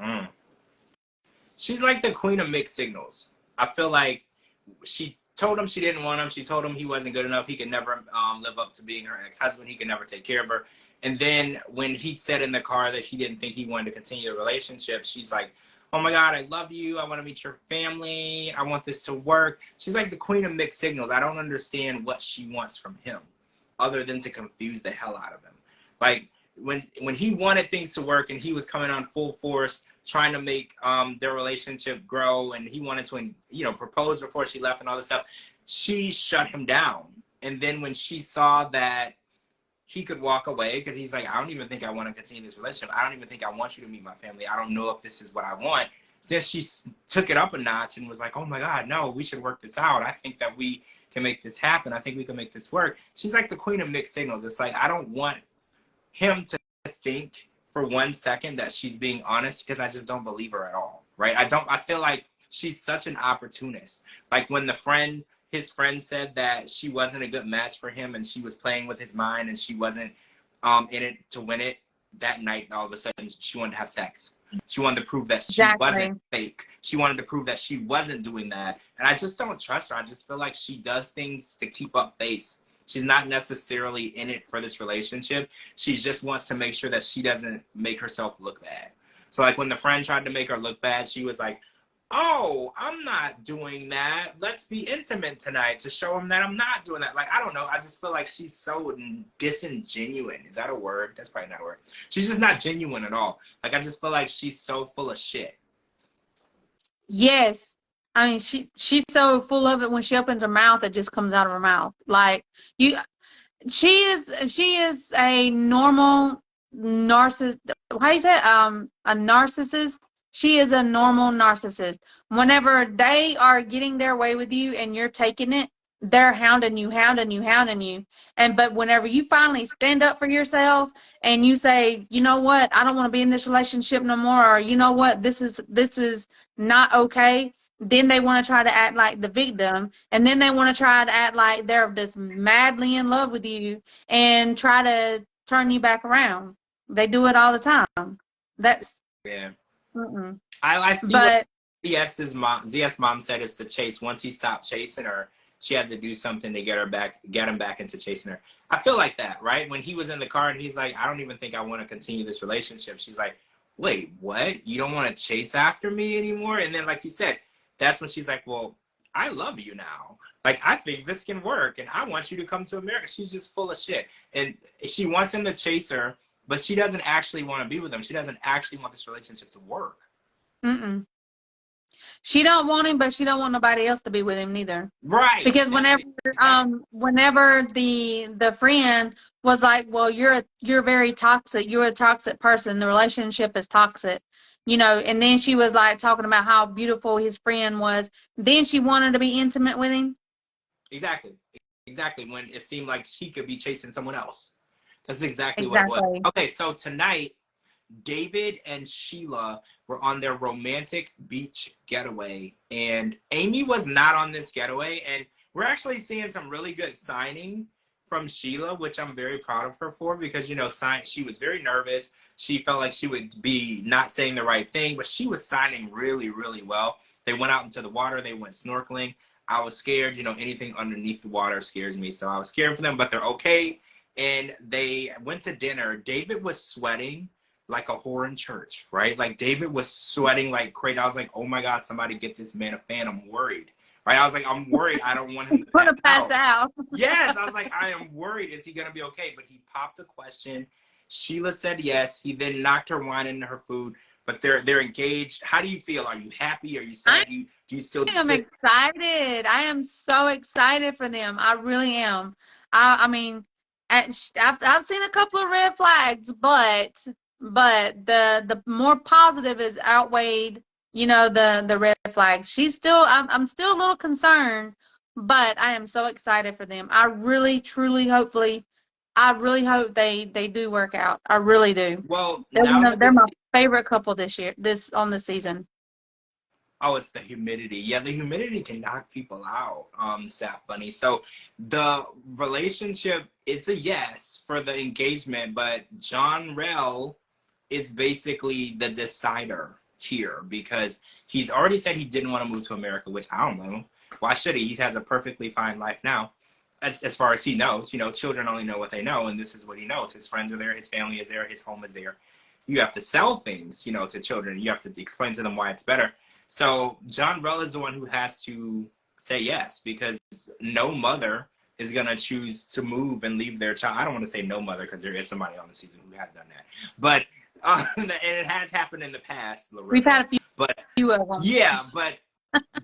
Speaker 1: She's like the queen of mixed signals. I feel like she told him she didn't want him. She told him he wasn't good enough. He could never live up to being her ex-husband. He could never take care of her. And then when he said in the car that he didn't think he wanted to continue the relationship, she's like, oh my God, I love you. I want to meet your family. I want this to work. She's like the queen of mixed signals. I don't understand what she wants from him other than to confuse the hell out of him. Like, when he wanted things to work and he was coming on full force trying to make their relationship grow, and he wanted to, you know, propose before she left and all this stuff, she shut him down. And then when she saw that he could walk away, because he's like, I don't even think I want to continue this relationship. I don't even think I want you to meet my family. I don't know if this is what I want. Then she took it up a notch and was like, oh my God, no, we should work this out. I think that we can make this happen. I think we can make this work. She's like the queen of mixed signals. It's like, I don't want him to think for 1 second that she's being honest, because I just don't believe her at all, right? I feel like she's such an opportunist. Like when his friend said that she wasn't a good match for him and she was playing with his mind and she wasn't in it to win it, that night all of a sudden she wanted to have sex. She wanted to prove that she wasn't fake. She wanted to prove that she wasn't doing that. And I just don't trust her. I just feel like she does things to keep up face. She's not necessarily in it for this relationship. She just wants to make sure that she doesn't make herself look bad. So like when the friend tried to make her look bad, she was like, oh, I'm not doing that. Let's be intimate tonight, to show him that I'm not doing that. Like, I don't know. I just feel like she's so disingenuine. Is that a word? That's probably not a word. She's just not genuine at all. Like, I just feel like she's so full of shit.
Speaker 2: Yes. I mean, she's so full of it. When she opens her mouth, it just comes out of her mouth. Like, she is a normal narcissist. How do you say it? A narcissist. She is a normal narcissist. Whenever they are getting their way with you and you're taking it, they're hounding you. But whenever you finally stand up for yourself and you say, you know what, I don't want to be in this relationship no more, or you know what, this is not okay, then they want to try to act like the victim, and then they want to try to act like they're just madly in love with you and try to turn you back around. They do it all the time. That's
Speaker 1: Yeah.
Speaker 2: mm-mm.
Speaker 1: I see
Speaker 2: But
Speaker 1: what ZS mom said is to chase. Once he stopped chasing her, she had to do something to get him back into chasing her. I feel like that, right? When he was in the car and he's like, I don't even think I want to continue this relationship. She's like, wait, what? You don't want to chase after me anymore? And then, like you said, that's when she's like, well, I love you now. Like, I think this can work, and I want you to come to America. She's just full of shit. And she wants him to chase her, but she doesn't actually want to be with him. She doesn't actually want this relationship to work.
Speaker 2: mm-mm. She don't want him, but she don't want nobody else to be with him neither.
Speaker 1: Right.
Speaker 2: Because whenever the friend was like, well, you're very toxic. You're a toxic person. The relationship is toxic. You know, and then she was like talking about how beautiful his friend was. Then she wanted to be intimate with him.
Speaker 1: Exactly. When it seemed like she could be chasing someone else. That's exactly what it was. Okay, so tonight, David and Sheila were on their romantic beach getaway, and Amy was not on this getaway, and we're actually seeing some really good signing from Sheila, which I'm very proud of her for, because, you know, she was very nervous. She felt like she would be not saying the right thing, but she was signing really, really well. They went out into the water. They went snorkeling. I was scared. You know, anything underneath the water scares me, so I was scared for them, but they're okay. And they went to dinner. David was sweating like a whore in church, right? Like, David was sweating like crazy. I was like, oh my God, somebody get this man a fan. I'm worried, right? I was like, I'm worried. I don't want him to pass out. Yes, I was like, I am worried. Is he going to be okay? But he popped the question. Sheila said yes. He then knocked her wine into her food, but they're engaged. How do you feel? Are you happy? Are you sad? Do you still?
Speaker 2: I am excited. I am so excited for them. I really am. I mean, I've seen a couple of red flags, but but the more positive is outweighed, you know, the red flags. I'm still a little concerned, but I am so excited for them. I really, truly, hopefully, I really hope they do work out. I really do.
Speaker 1: Well, now that
Speaker 2: They're
Speaker 1: this
Speaker 2: my favorite couple this season.
Speaker 1: Oh, it's the humidity. Yeah, the humidity can knock people out, Sap Bunny. So the relationship is a yes for the engagement, but John Rell is basically the decider here because he's already said he didn't want to move to America, which I don't know. Why should he? He has a perfectly fine life now. As far as he knows, you know, children only know what they know, and this is what he knows. His friends are there, his family is there, his home is there. You have to sell things, you know, to children. You have to explain to them why it's better. So John Rell is the one who has to say yes because no mother is going to choose to move and leave their child. I don't want to say no mother because there is somebody on the season who has done that. But, and it has happened in the past, Larissa.
Speaker 2: We've had a few of them.
Speaker 1: Yeah, but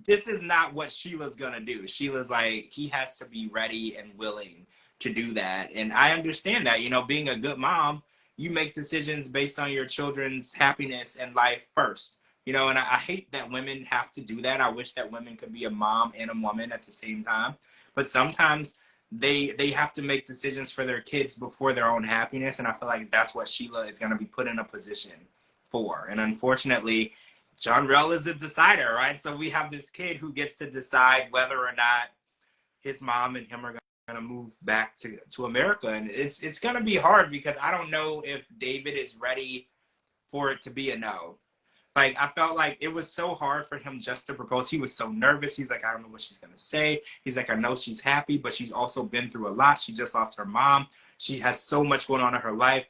Speaker 1: this is not what Sheila's going to do. Sheila's like, he has to be ready and willing to do that. And I understand that, you know, being a good mom, you make decisions based on your children's happiness and life first. You know, and I hate that women have to do that. I wish that women could be a mom and a woman at the same time. But sometimes they have to make decisions for their kids before their own happiness. And I feel like that's what Sheila is going to be put in a position for. And unfortunately, John Rell is the decider, right? So we have this kid who gets to decide whether or not his mom and him are going to move back to America. And it's going to be hard because I don't know if David is ready for it to be a no. Like, I felt like it was so hard for him just to propose. He was so nervous. He's like, I don't know what she's going to say. He's like, I know she's happy, but she's also been through a lot. She just lost her mom. She has so much going on in her life.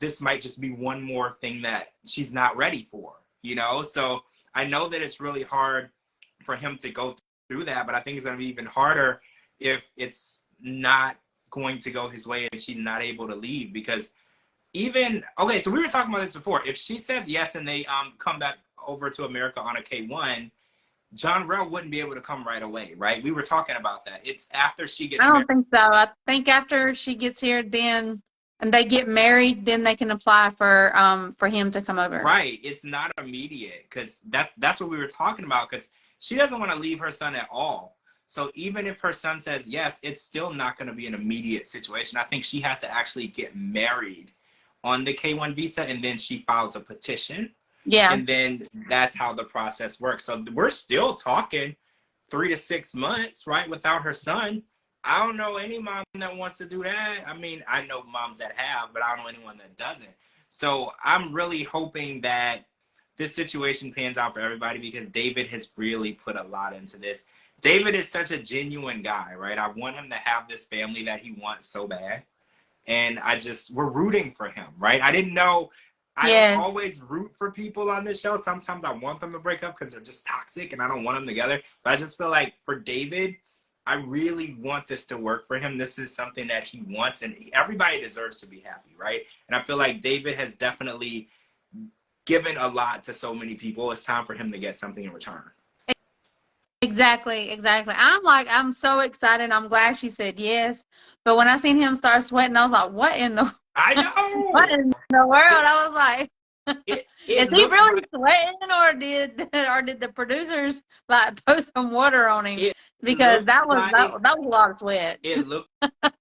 Speaker 1: This might just be one more thing that she's not ready for, you know? So I know that it's really hard for him to go through that, but I think it's going to be even harder if it's not going to go his way and she's not able to leave because okay, so we were talking about this before. If she says yes and they come back over to America on a K1, John Rell wouldn't be able to come right away, right? We were talking about that. It's after she gets married.
Speaker 2: I don't think so. I think after she gets here, then and they get married, then they can apply for him to come over.
Speaker 1: Right. It's not immediate because that's what we were talking about because she doesn't want to leave her son at all. So even if her son says yes, it's still not going to be an immediate situation. I think she has to actually get married on the K1 visa, and then she files a petition.
Speaker 2: Yeah.
Speaker 1: And then that's how the process works. So we're still talking 3 to 6 months, right, without her son. I don't know any mom that wants to do that. I mean, I know moms that have, but I don't know anyone that doesn't. So I'm really hoping that this situation pans out for everybody because David has really put a lot into this. David is such a genuine guy, right? I want him to have this family that he wants so bad. And we're rooting for him, right? I didn't know, I don't always root for people on this show. Sometimes I want them to break up because they're just toxic and I don't want them together. But I just feel like for David, I really want this to work for him. This is something that he wants and everybody deserves to be happy, right? And I feel like David has definitely given a lot to so many people. It's time for him to get something in return.
Speaker 2: Exactly. I'm so excited. I'm glad she said yes. But when I seen him start sweating, I was like, what in the
Speaker 1: I know.
Speaker 2: What in the world? I was like, is he really sweating or did the producers like throw some water on him? Because that was a lot of sweat.
Speaker 1: It looked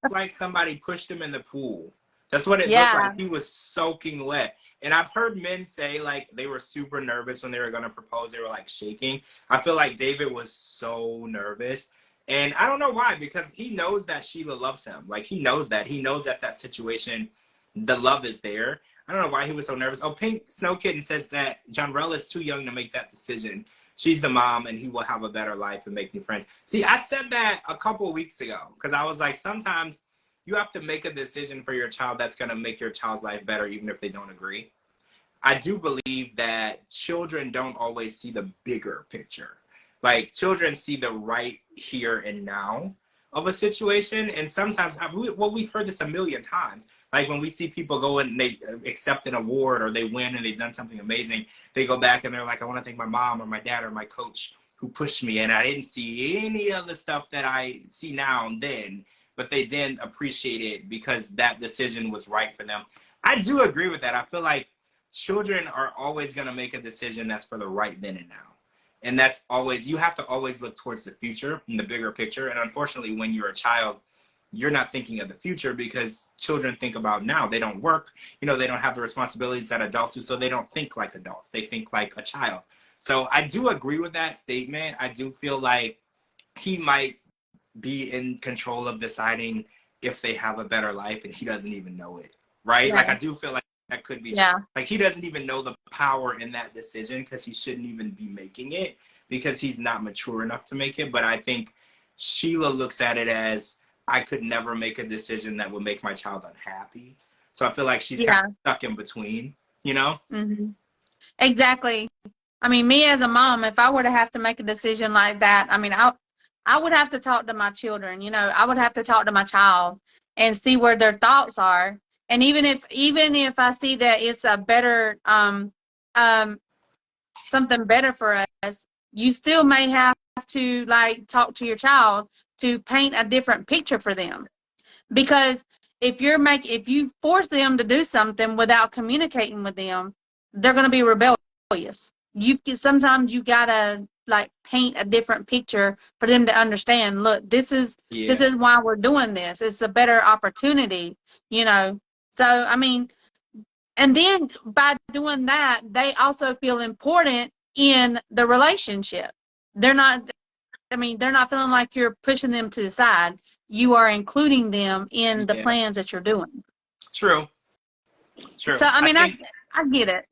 Speaker 1: like somebody pushed him in the pool. That's what it looked like. He was soaking wet. And I've heard men say like they were super nervous when they were going to propose. They were like shaking. I feel like David was so nervous. And I don't know why, because he knows that Sheila loves him. Like he knows that. He knows that situation, the love is there. I don't know why he was so nervous. Oh, Pink Snow Kitten says that John Rell is too young to make that decision. She's the mom and he will have a better life and make new friends. See, I said that a couple of weeks ago because I was like, sometimes you have to make a decision for your child that's going to make your child's life better, even if they don't agree. I do believe that children don't always see the bigger picture. Like children see the right here and now of a situation. And sometimes, we've heard this a million times. Like when we see people go and they accept an award or they win and they've done something amazing, they go back and they're like, I want to thank my mom or my dad or my coach who pushed me. And I didn't see any of the stuff that I see now and then, but they didn't appreciate it because that decision was right for them. I do agree with that. I feel like children are always going to make a decision that's for the right then and now. And that's always, you have to always look towards the future and the bigger picture. And unfortunately, when you're a child, you're not thinking of the future because children think about now. They don't work, you know, they don't have the responsibilities that adults do, so they don't think like adults. They think like a child. So I do agree with that statement. I do feel like he might be in control of deciding if they have a better life and he doesn't even know it, right?
Speaker 2: Yeah.
Speaker 1: Like, I do feel like that could be
Speaker 2: yeah.
Speaker 1: true. Like, he doesn't even know the power in that decision because he shouldn't even be making it because he's not mature enough to make it. But I think Sheila looks at it as, I could never make a decision that would make my child unhappy. So I feel like she's kind of stuck in between, you know?
Speaker 2: Mm-hmm. Exactly. I mean, me as a mom, if I were to have to make a decision like that, I mean, I would have to talk to my children, you know, I would have to talk to my child and see where their thoughts are. And even if I see that it's a better, something better for us, you still may have to like talk to your child to paint a different picture for them. Because if you force them to do something without communicating with them, they're going to be rebellious. Sometimes you gotta like paint a different picture for them to understand. Look, this is why we're doing this. It's a better opportunity, you know. So I mean, and then by doing that, they also feel important in the relationship. They're not. I mean, they're not feeling like you're pushing them to the side. You are including them in the plans that you're doing.
Speaker 1: True.
Speaker 2: So, I mean, I get it.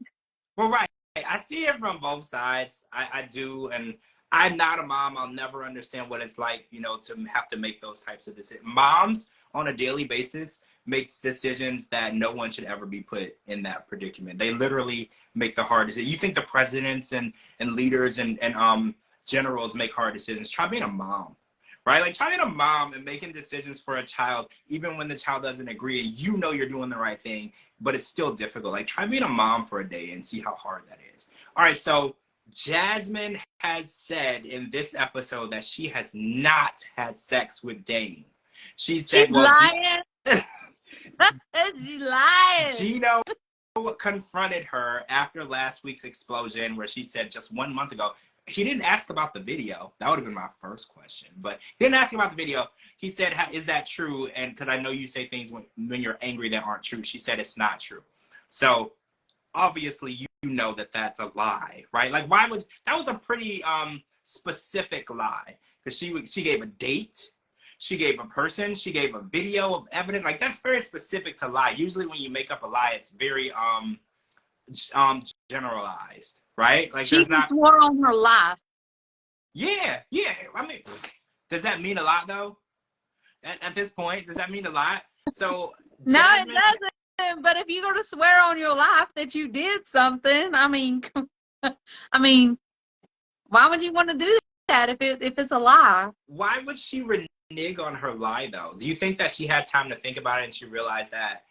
Speaker 1: Well, right. I see it from both sides. I do. And I'm not a mom. I'll never understand what it's like, you know, to have to make those types of decisions. Moms on a daily basis makes decisions that no one should ever be put in that predicament. They literally make the hard decisions. You think the presidents and leaders and generals make hard decisions. Try being a mom, right? Like, try being a mom and making decisions for a child, even when the child doesn't agree, you know you're doing the right thing, but it's still difficult. Like, try being a mom for a day and see how hard that is. All right, so Jasmine has said in this episode that she has not had sex with Dane. She said,
Speaker 2: she's lying. She's lying.
Speaker 1: Gino confronted her after last week's explosion where she said just 1 month ago, he didn't ask about the video. That would have been my first question, but he didn't ask about the video. He said, is that true? And because I know you say things when you're angry that aren't true. She said it's not true. So obviously you know that that's a lie, right? Like, why would, that was a pretty specific lie, because she gave a date, she gave a person, she gave a video of evidence. Like, that's very specific to lie. Usually when you make up a lie, it's very generalized, right? Like,
Speaker 2: she swore on her life.
Speaker 1: Yeah. I mean, does that mean a lot though? At this point, does that mean a lot? So
Speaker 2: no, Jasmine, it doesn't. But if you're going to swear on your life that you did something, I mean, why would you want to do that if it's a lie?
Speaker 1: Why would she renege on her lie though? Do you think that she had time to think about it and she realized that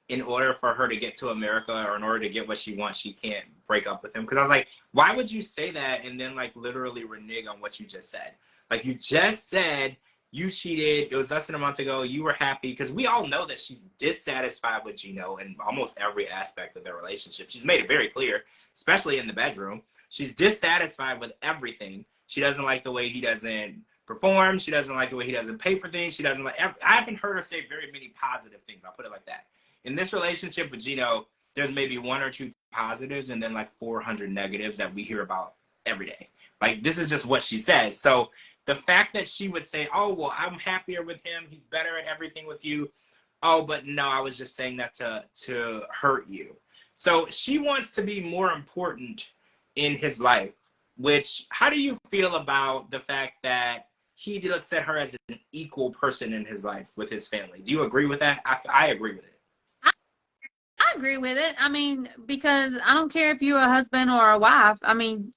Speaker 1: in order for her to get to America, or in order to get what she wants, she can't break up with him? Because I was like, why would you say that and then like literally renege on what you just said? Like, you just said you cheated. It was less than a month ago. You were happy, because we all know that she's dissatisfied with Gino in almost every aspect of their relationship. She's made it very clear, especially in the bedroom. She's dissatisfied with everything. She doesn't like the way he doesn't perform. She doesn't like the way he doesn't pay for things. She doesn't like, I haven't heard her say very many positive things. I'll put it like that. In this relationship with Gino, there's maybe 1 or 2 positives and then like 400 negatives that we hear about every day. Like, this is just what she says. So the fact that she would say, oh, well, I'm happier with him, he's better at everything with you. Oh, but no, I was just saying that to hurt you. So she wants to be more important in his life, which, how do you feel about the fact that he looks at her as an equal person in his life with his family? Do you agree with that? I agree with it.
Speaker 2: I agree with it. I mean, because I don't care if you're a husband or a wife. I mean,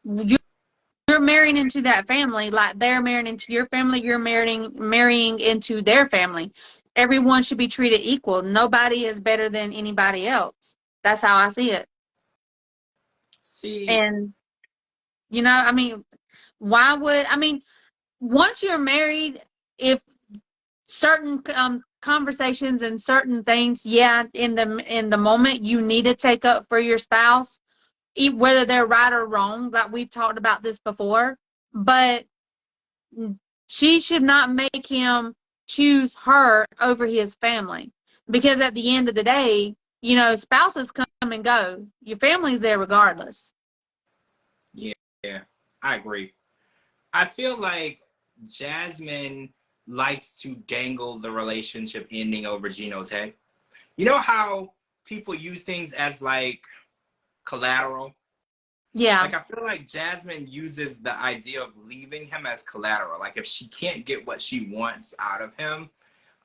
Speaker 2: you're marrying into that family, like they're marrying into your family. You're marrying into their family. Everyone should be treated equal. Nobody is better than anybody else. That's how I see it.
Speaker 1: See,
Speaker 2: and you know, I mean, once you're married, if certain conversations and certain things, yeah, in the moment you need to take up for your spouse, whether they're right or wrong. Like we've talked about this before, but she should not make him choose her over his family, because at the end of the day, you know, spouses come and go. Your family's there regardless.
Speaker 1: Yeah, I agree. I feel like Jasmine likes to dangle the relationship ending over Gino's head. You know how people use things as like collateral?
Speaker 2: Yeah.
Speaker 1: Like, I feel like Jasmine uses the idea of leaving him as collateral. Like, if she can't get what she wants out of him,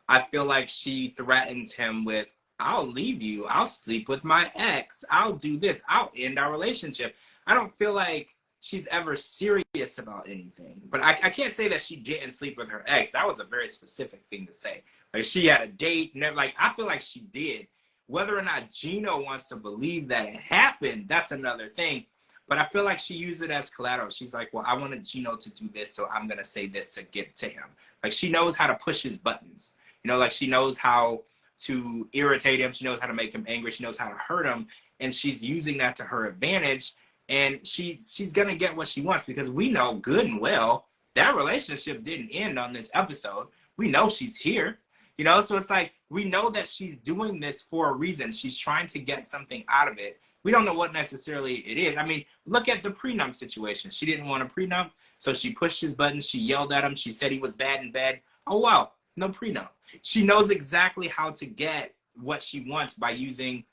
Speaker 1: I feel like she threatens him with, I'll leave you. I'll sleep with my ex. I'll do this. I'll end our relationship. I don't feel like she's ever serious about anything. But I can't say that she didn't sleep with her ex. That was a very specific thing to say. Like, she had a date. And like, I feel like she did. Whether or not Gino wants to believe that it happened, that's another thing. But I feel like she used it as collateral. She's like, well, I wanted Gino to do this, so I'm going to say this to get to him. Like, she knows how to push his buttons. You know, like, she knows how to irritate him. She knows how to make him angry. She knows how to hurt him. And she's using that to her advantage. And she's going to get what she wants, because we know good and well that relationship didn't end on this episode. We know she's here. You know, so it's like, we know that she's doing this for a reason. She's trying to get something out of it. We don't know what necessarily it is. I mean, look at the prenup situation. She didn't want a prenup, so she pushed his buttons. She yelled at him. She said he was bad in bed. Oh, wow, no prenup. She knows exactly how to get what she wants by using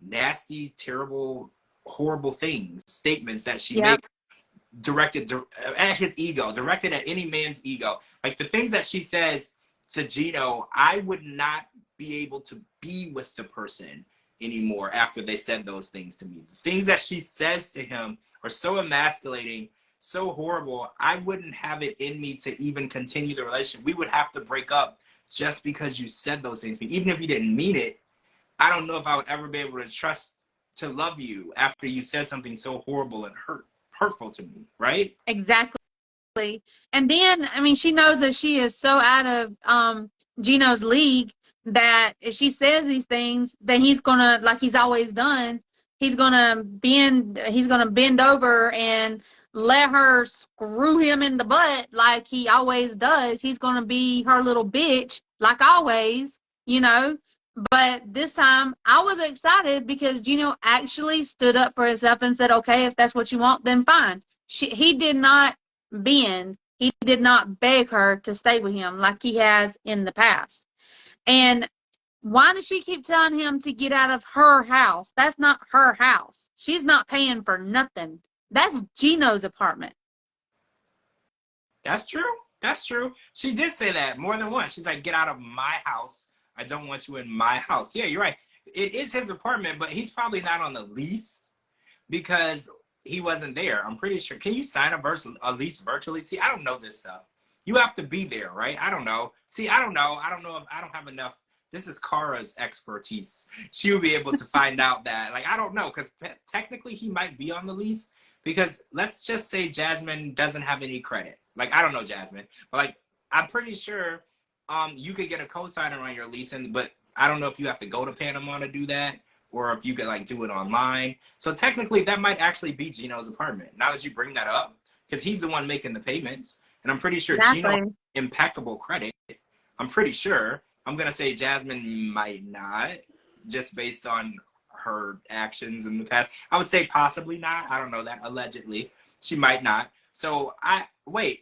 Speaker 1: nasty, terrible, horrible things, statements that she makes directed at his ego, directed at any man's ego. Like, the things that she says to Gino, I would not be able to be with the person anymore after they said those things to me. The things that she says to him are so emasculating, so horrible. I wouldn't have it in me to even continue the relationship. We would have to break up just because you said those things to me. Even if you didn't mean it, I don't know if I would ever be able to trust to love you after you said something so horrible and hurtful to me, right?
Speaker 2: Exactly. And then, I mean, she knows that she is so out of Gino's league that if she says these things, then he's gonna, like he's always done, he's gonna bend over and let her screw him in the butt like he always does. He's gonna be her little bitch like always, you know. But this time I was excited because Gino actually stood up for himself and said, okay, if that's what you want, then fine. He did not bend. He did not beg her to stay with him like he has in the past. And why does she keep telling him to get out of her house? That's not her house. She's not paying for nothing. That's Gino's apartment.
Speaker 1: That's true. That's true. She did say that more than once. She's like, get out of my house. I don't want you in my house. Yeah, you're right. It is his apartment, but he's probably not on the lease because he wasn't there. I'm pretty sure. Can you sign a lease virtually? See, I don't know this stuff. You have to be there, right? I don't know. See, I don't know. I don't know if I don't have enough. This is Kara's expertise. She will be able to find out that. Like, I don't know, because technically he might be on the lease, because let's just say Jasmine doesn't have any credit. Like, I don't know Jasmine, but like, I'm pretty sure you could get a co-signer on your lease, but I don't know if you have to go to Panama to do that, or if you could like do it online. So technically that might actually be Gino's apartment. Now that you bring that up, because he's the one making the payments, and I'm pretty sure Gino has impeccable credit. I'm pretty sure. I'm going to say Jasmine might not, just based on her actions in the past. I would say possibly not. I don't know that. Allegedly. She might not. So what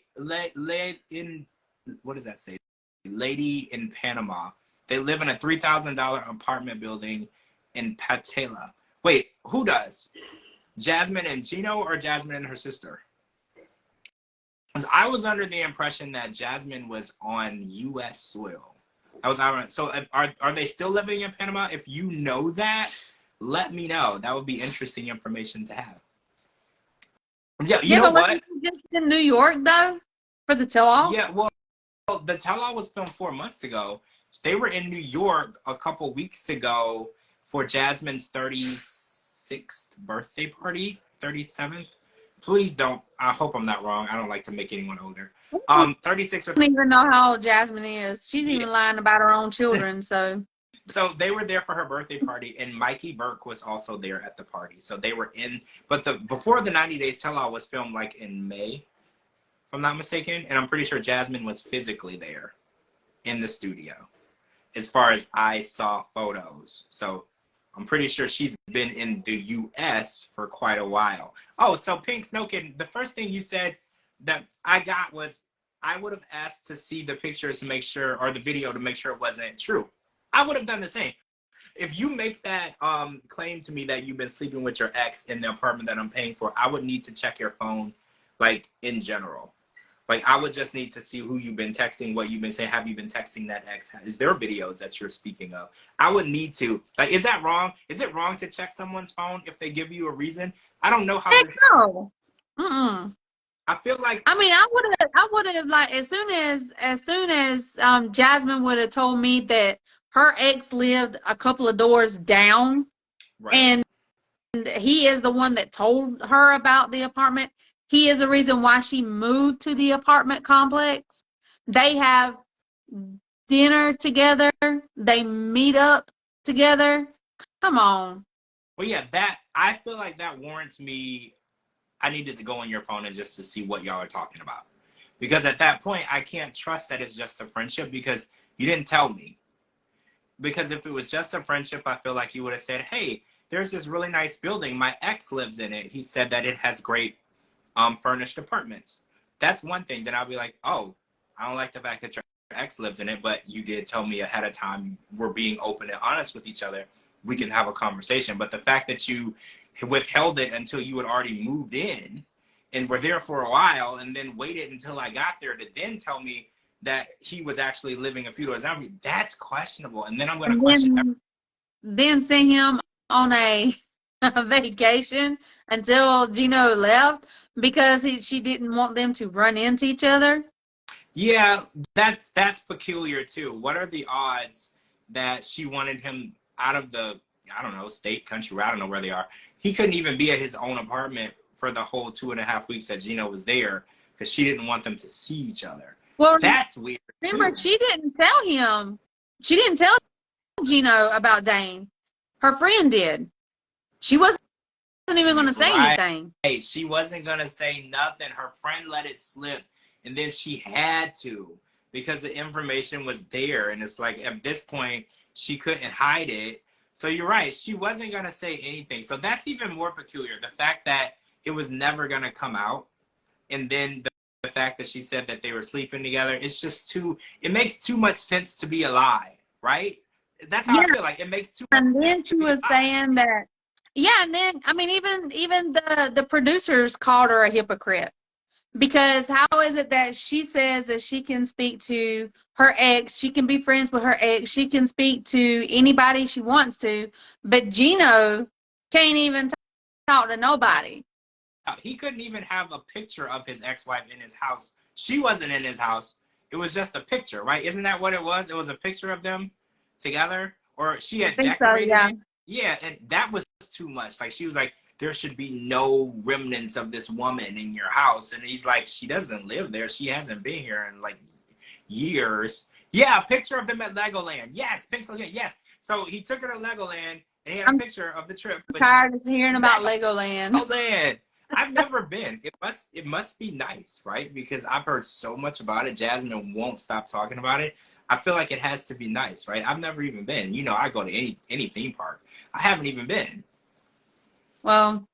Speaker 1: does that say? Lady in Panama. They live in a $3,000 apartment building in Patela. Wait, who does? Jasmine and Gino, or Jasmine and her sister? Because I was under the impression that Jasmine was on U.S. soil. So are they still living in Panama? If you know that, let me know. That would be interesting information to have. Yeah, you know what?
Speaker 2: Just in New York though, for the tell-all.
Speaker 1: Yeah, well, the tell-all was filmed 4 months ago. They were in New York a couple weeks ago for Jasmine's 36th birthday party, 37th Please don't. I hope I'm not wrong. I don't like to make anyone older. 36 or
Speaker 2: I don't even know how old Jasmine is. She's
Speaker 1: yeah.
Speaker 2: even lying about her own children. So
Speaker 1: So they were there for her birthday party, and Mikey Burke was also there at the party. So they were in, but before the 90 Days Tell-All was filmed like in May, if I'm not mistaken, and I'm pretty sure Jasmine was physically there in the studio, as far as I saw photos. So I'm pretty sure she's been in the U.S. for quite a while. Oh, so Pink Snowkin, the first thing you said that I got was I would have asked to see the pictures to make sure, or the video to make sure it wasn't true. I would have done the same. If you make that claim to me that you've been sleeping with your ex in the apartment that I'm paying for, I would need to check your phone, like, in general. Like, I would just need to see who you've been texting, what you've been saying. Have you been texting that ex? Is there videos that you're speaking of? I would need to. Like, is that wrong? Is it wrong to check someone's phone if they give you a reason? I don't know how
Speaker 2: heck
Speaker 1: this.
Speaker 2: no.
Speaker 1: I feel like.
Speaker 2: I mean, I would have like as soon as Jasmine would have told me that her ex lived a couple of doors down,
Speaker 1: Right.
Speaker 2: and he is the one that told her about the apartment. He is the reason why she moved to the apartment complex. They have dinner together. They meet up together. Come on.
Speaker 1: Well, yeah, that I feel like that warrants me. I needed to go on your phone and just to see what y'all are talking about, because at that point I can't trust that it's just a friendship because you didn't tell me. Because if it was just a friendship, I feel like you would have said, "Hey, there's this really nice building. My ex lives in it. He said that it has great furnished apartments." That's one thing. Then I'll be like, "Oh, I don't like the fact that your ex lives in it, but you did tell me ahead of time. We're being open and honest with each other. We can have a conversation." But the fact that you withheld it until you had already moved in and were there for a while and then waited until I got there to then tell me that he was actually living a few doors down, that's questionable. And then I'm going to question.
Speaker 2: Then send him on a vacation until Gino left because she didn't want them to run into each other.
Speaker 1: Yeah, that's peculiar too. What are the odds that she wanted him out of the, I don't know, state, country, I don't know where they are. He couldn't even be at his own apartment for the whole 2.5 weeks that Gino was there because she didn't want them to see each other.
Speaker 2: Well,
Speaker 1: that's weird.
Speaker 2: Remember,
Speaker 1: too.
Speaker 2: she didn't tell him. She didn't tell Gino about Dane. Her friend did. She wasn't even going to say anything.
Speaker 1: Hey, she wasn't going to say nothing. Her friend let it slip, and then she had to because the information was there. And it's like, at this point, she couldn't hide it. So you're right. She wasn't going to say anything. So that's even more peculiar. The fact that it was never going to come out. And then the fact that she said that they were sleeping together, it's just it makes too much sense to be a lie, right? That's how I feel like. It makes too much sense.
Speaker 2: And then she was saying that, yeah, and then, I mean, even the producers called her a hypocrite. Because how is it that she says that she can speak to her ex, she can be friends with her ex, she can speak to anybody she wants to, but Gino can't even talk to nobody.
Speaker 1: He couldn't even have a picture of his ex-wife in his house. She wasn't in his house. It was just a picture, right? Isn't that what it was? It was a picture of them together? Or she had decorated it? Yeah, and that was too much. Like, she was like, there should be no remnants of this woman in your house. And he's like, she doesn't live there. She hasn't been here in like years. Yeah, a picture of them at Legoland. Yes, Pixel again. Yes. So he took her to Legoland and he had a picture of the trip.
Speaker 2: I'm tired of hearing about Legoland.
Speaker 1: Legoland. I've never been. It must be nice, right? Because I've heard so much about it. Jasmine won't stop talking about it. I feel like it has to be nice, right? I've never even been. You know, I go to any theme park. I haven't even been.
Speaker 2: Well,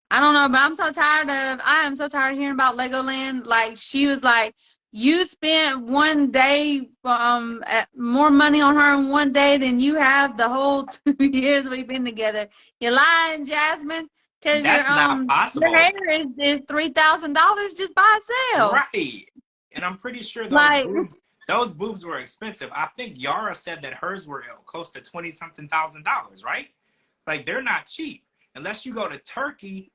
Speaker 2: I don't know, but I am so tired of hearing about Legoland. Like, she was like, you spent one day, more money on her in one day than you have the whole 2 years we've been together. You're lying, Jasmine, because
Speaker 1: not possible.
Speaker 2: Your hair is $3,000 just by itself.
Speaker 1: Right. And I'm pretty sure those boobs were expensive. I think Yara said that hers were close to $20-something thousand, right? Like, they're not cheap. Unless you go to Turkey,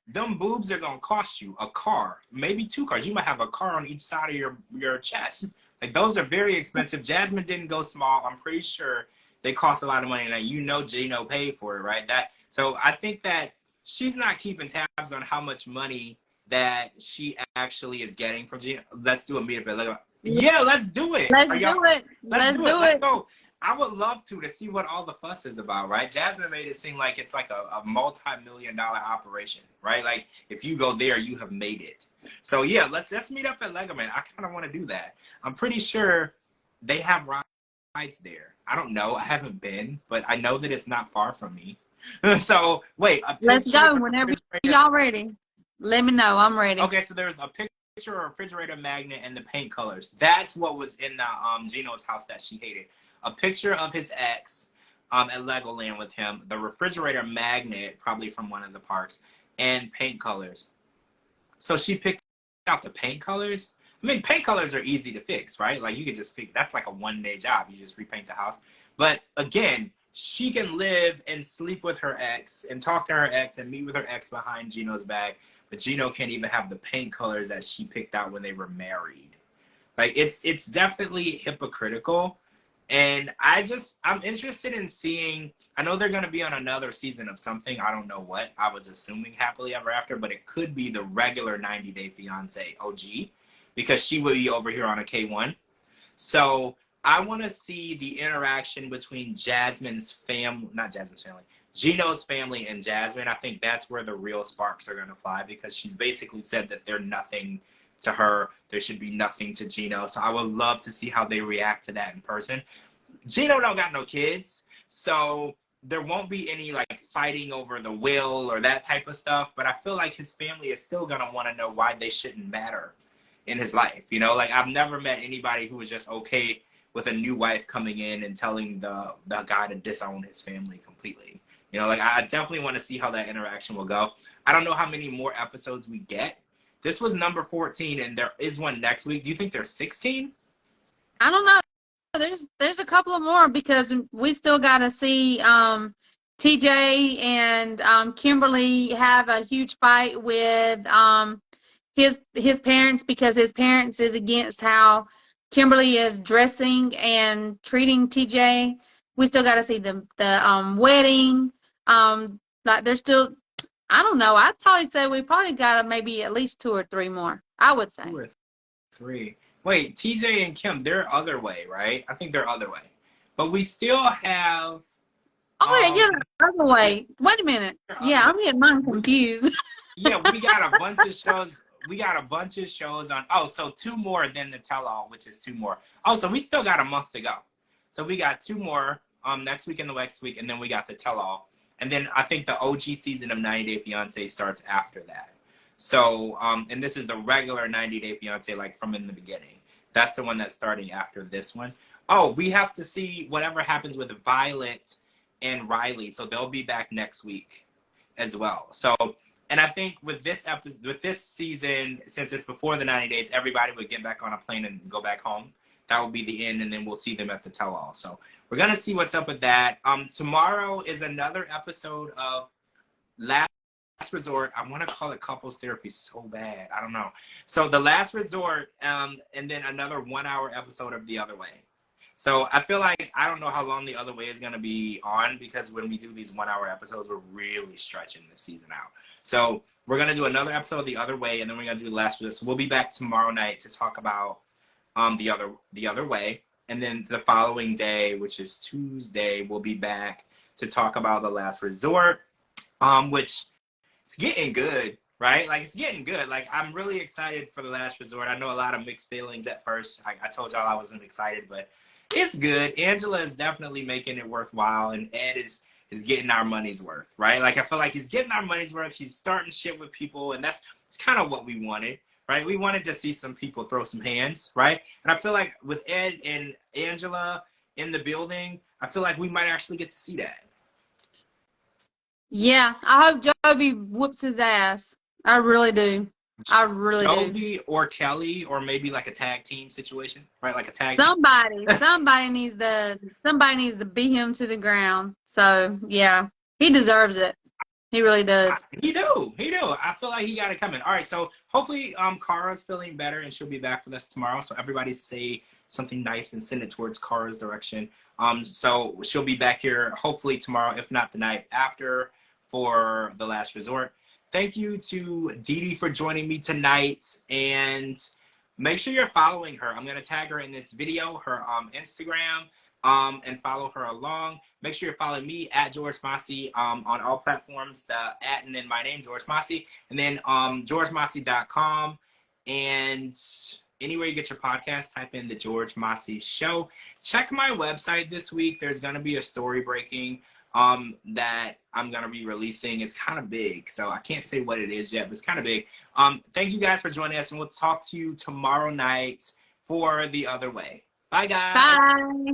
Speaker 1: them boobs are gonna cost you a car, maybe 2 cars. You might have a car on each side of your chest. Like, those are very expensive. Jasmine didn't go small. I'm pretty sure they cost a lot of money. Now, you know, Gino paid for it, right? So I think that she's not keeping tabs on how much money that she actually is getting from Gino. Let's do a meetup. Yeah, let's do it.
Speaker 2: Let's do it.
Speaker 1: Let's do it. Let's go. I would love to see what all the fuss is about, right? Jasmine made it seem like it's like a multi-million-dollar operation, right? Like if you go there, you have made it. So yeah, let's meet up at Legoman. I kind of want to do that. I'm pretty sure they have rides there. I don't know. I haven't been, but I know that it's not far from me. So wait,
Speaker 2: let's go whenever y'all ready. Let me know. I'm ready.
Speaker 1: Okay, so there's a picture, a refrigerator magnet, and the paint colors. That's what was in the Gino's house that she hated. A picture of his ex at Legoland with him, the refrigerator magnet, probably from one of the parks, and paint colors. So she picked out the paint colors. I mean, paint colors are easy to fix, right? Like you could just fix, that's like a one-day job. You just repaint the house. But again, she can live and sleep with her ex and talk to her ex and meet with her ex behind Gino's back. But Gino can't even have the paint colors that she picked out when they were married. Like it's definitely hypocritical. And I'm interested in seeing, I know they're going to be on another season of something. I don't know what. I was assuming Happily Ever After, but it could be the regular 90 Day Fiancé OG because she will be over here on a K1. So I want to see the interaction between Jasmine's family, not Jasmine's family, Gino's family and Jasmine. I think that's where the real sparks are going to fly because she's basically said that they're nothing to her. There should be nothing to Gino. So I would love to see how they react to that in person. Gino don't got no kids, so there won't be any like fighting over the will or that type of stuff. But I feel like his family is still going to want to know why they shouldn't matter in his life. You know, like I've never met anybody who was just okay with a new wife coming in and telling the guy to disown his family completely. You know, like I definitely want to see how that interaction will go. I don't know how many more episodes we get. This was number 14, and there is one next week. Do you think there's 16?
Speaker 2: I don't know. There's a couple of more because we still got to see TJ and Kimberly have a huge fight with his parents because his parents is against how Kimberly is dressing and treating TJ. We still got to see the wedding. Like there's still, I don't know. I'd probably say we probably got maybe at least 2 or 3 more. I would say
Speaker 1: 2 or 3. Wait, TJ and Kim, they're other way, right? I think they're other way. But we still have.
Speaker 2: Oh yeah, other way. Wait a minute. Yeah, I'm getting mine confused.
Speaker 1: Yeah, we got a bunch of shows. We got a bunch of shows on. Oh, so 2 more than the tell-all, which is 2 more. Oh, so we still got a month to go. So we got 2 more next week and the next week, and then we got the tell-all. And then I think the OG season of 90 Day Fiancé starts after that. So, and this is the regular 90 Day Fiancé, like from in the beginning. That's the one that's starting after this one. Oh, we have to see whatever happens with Violet and Riley. So they'll be back next week as well. So, and I think with this episode, with this season, since it's before the 90 days, everybody would get back on a plane and go back home. That will be the end, and then we'll see them at the tell-all. So we're going to see what's up with that. Tomorrow is another episode of Last Resort. I want to call it couples therapy so bad. I don't know. So the Last Resort, and then another 1-hour episode of The Other Way. So I feel like I don't know how long The Other Way is going to be on because when we do these 1-hour episodes, we're really stretching the season out. So we're going to do another episode of The Other Way, and then we're going to do the Last Resort. So we'll be back tomorrow night to talk about the other way, and then the following day, which is Tuesday, we'll be back to talk about The Last Resort, which is getting good, right? Like it's getting good. Like I'm really excited for The Last Resort. I know a lot of mixed feelings at first. I told y'all I wasn't excited, but it's good. Angela is definitely making it worthwhile, and Ed is getting our money's worth, right? Like I feel like he's getting our money's worth. He's starting shit with people, and it's kind of what we wanted. Right, we wanted to see some people throw some hands, right? And I feel like with Ed and Angela in the building, I feel like we might actually get to see that.
Speaker 2: Yeah, I hope Joby whoops his ass. I really do. I really do.
Speaker 1: Joby or Kelly, or maybe like a tag team situation, right? Like a tag.
Speaker 2: Somebody needs to beat him to the ground. So yeah, he deserves it. He really does.
Speaker 1: He do. I feel like he got it coming. All right, so hopefully Kara's feeling better and she'll be back with us tomorrow. So everybody say something nice and send it towards Kara's direction. So she'll be back here hopefully tomorrow, if not the night after, for The Last Resort. Thank you to DeeDee for joining me tonight, and make sure you're following her. I'm gonna tag her in this video, her Instagram, and follow her along. Make sure you're following me at George Mossey on all platforms. The at and then my name, George Mossey, and then georgemossey.com, and anywhere you get your podcast, type in the George Mossey Show. Check my website this week. There's gonna be a story breaking that I'm gonna be releasing. It's kind of big, so I can't say what it is yet, but it's kind of big. Thank you guys for joining us, and we'll talk to you tomorrow night for The Other Way. Bye, guys.
Speaker 2: Bye.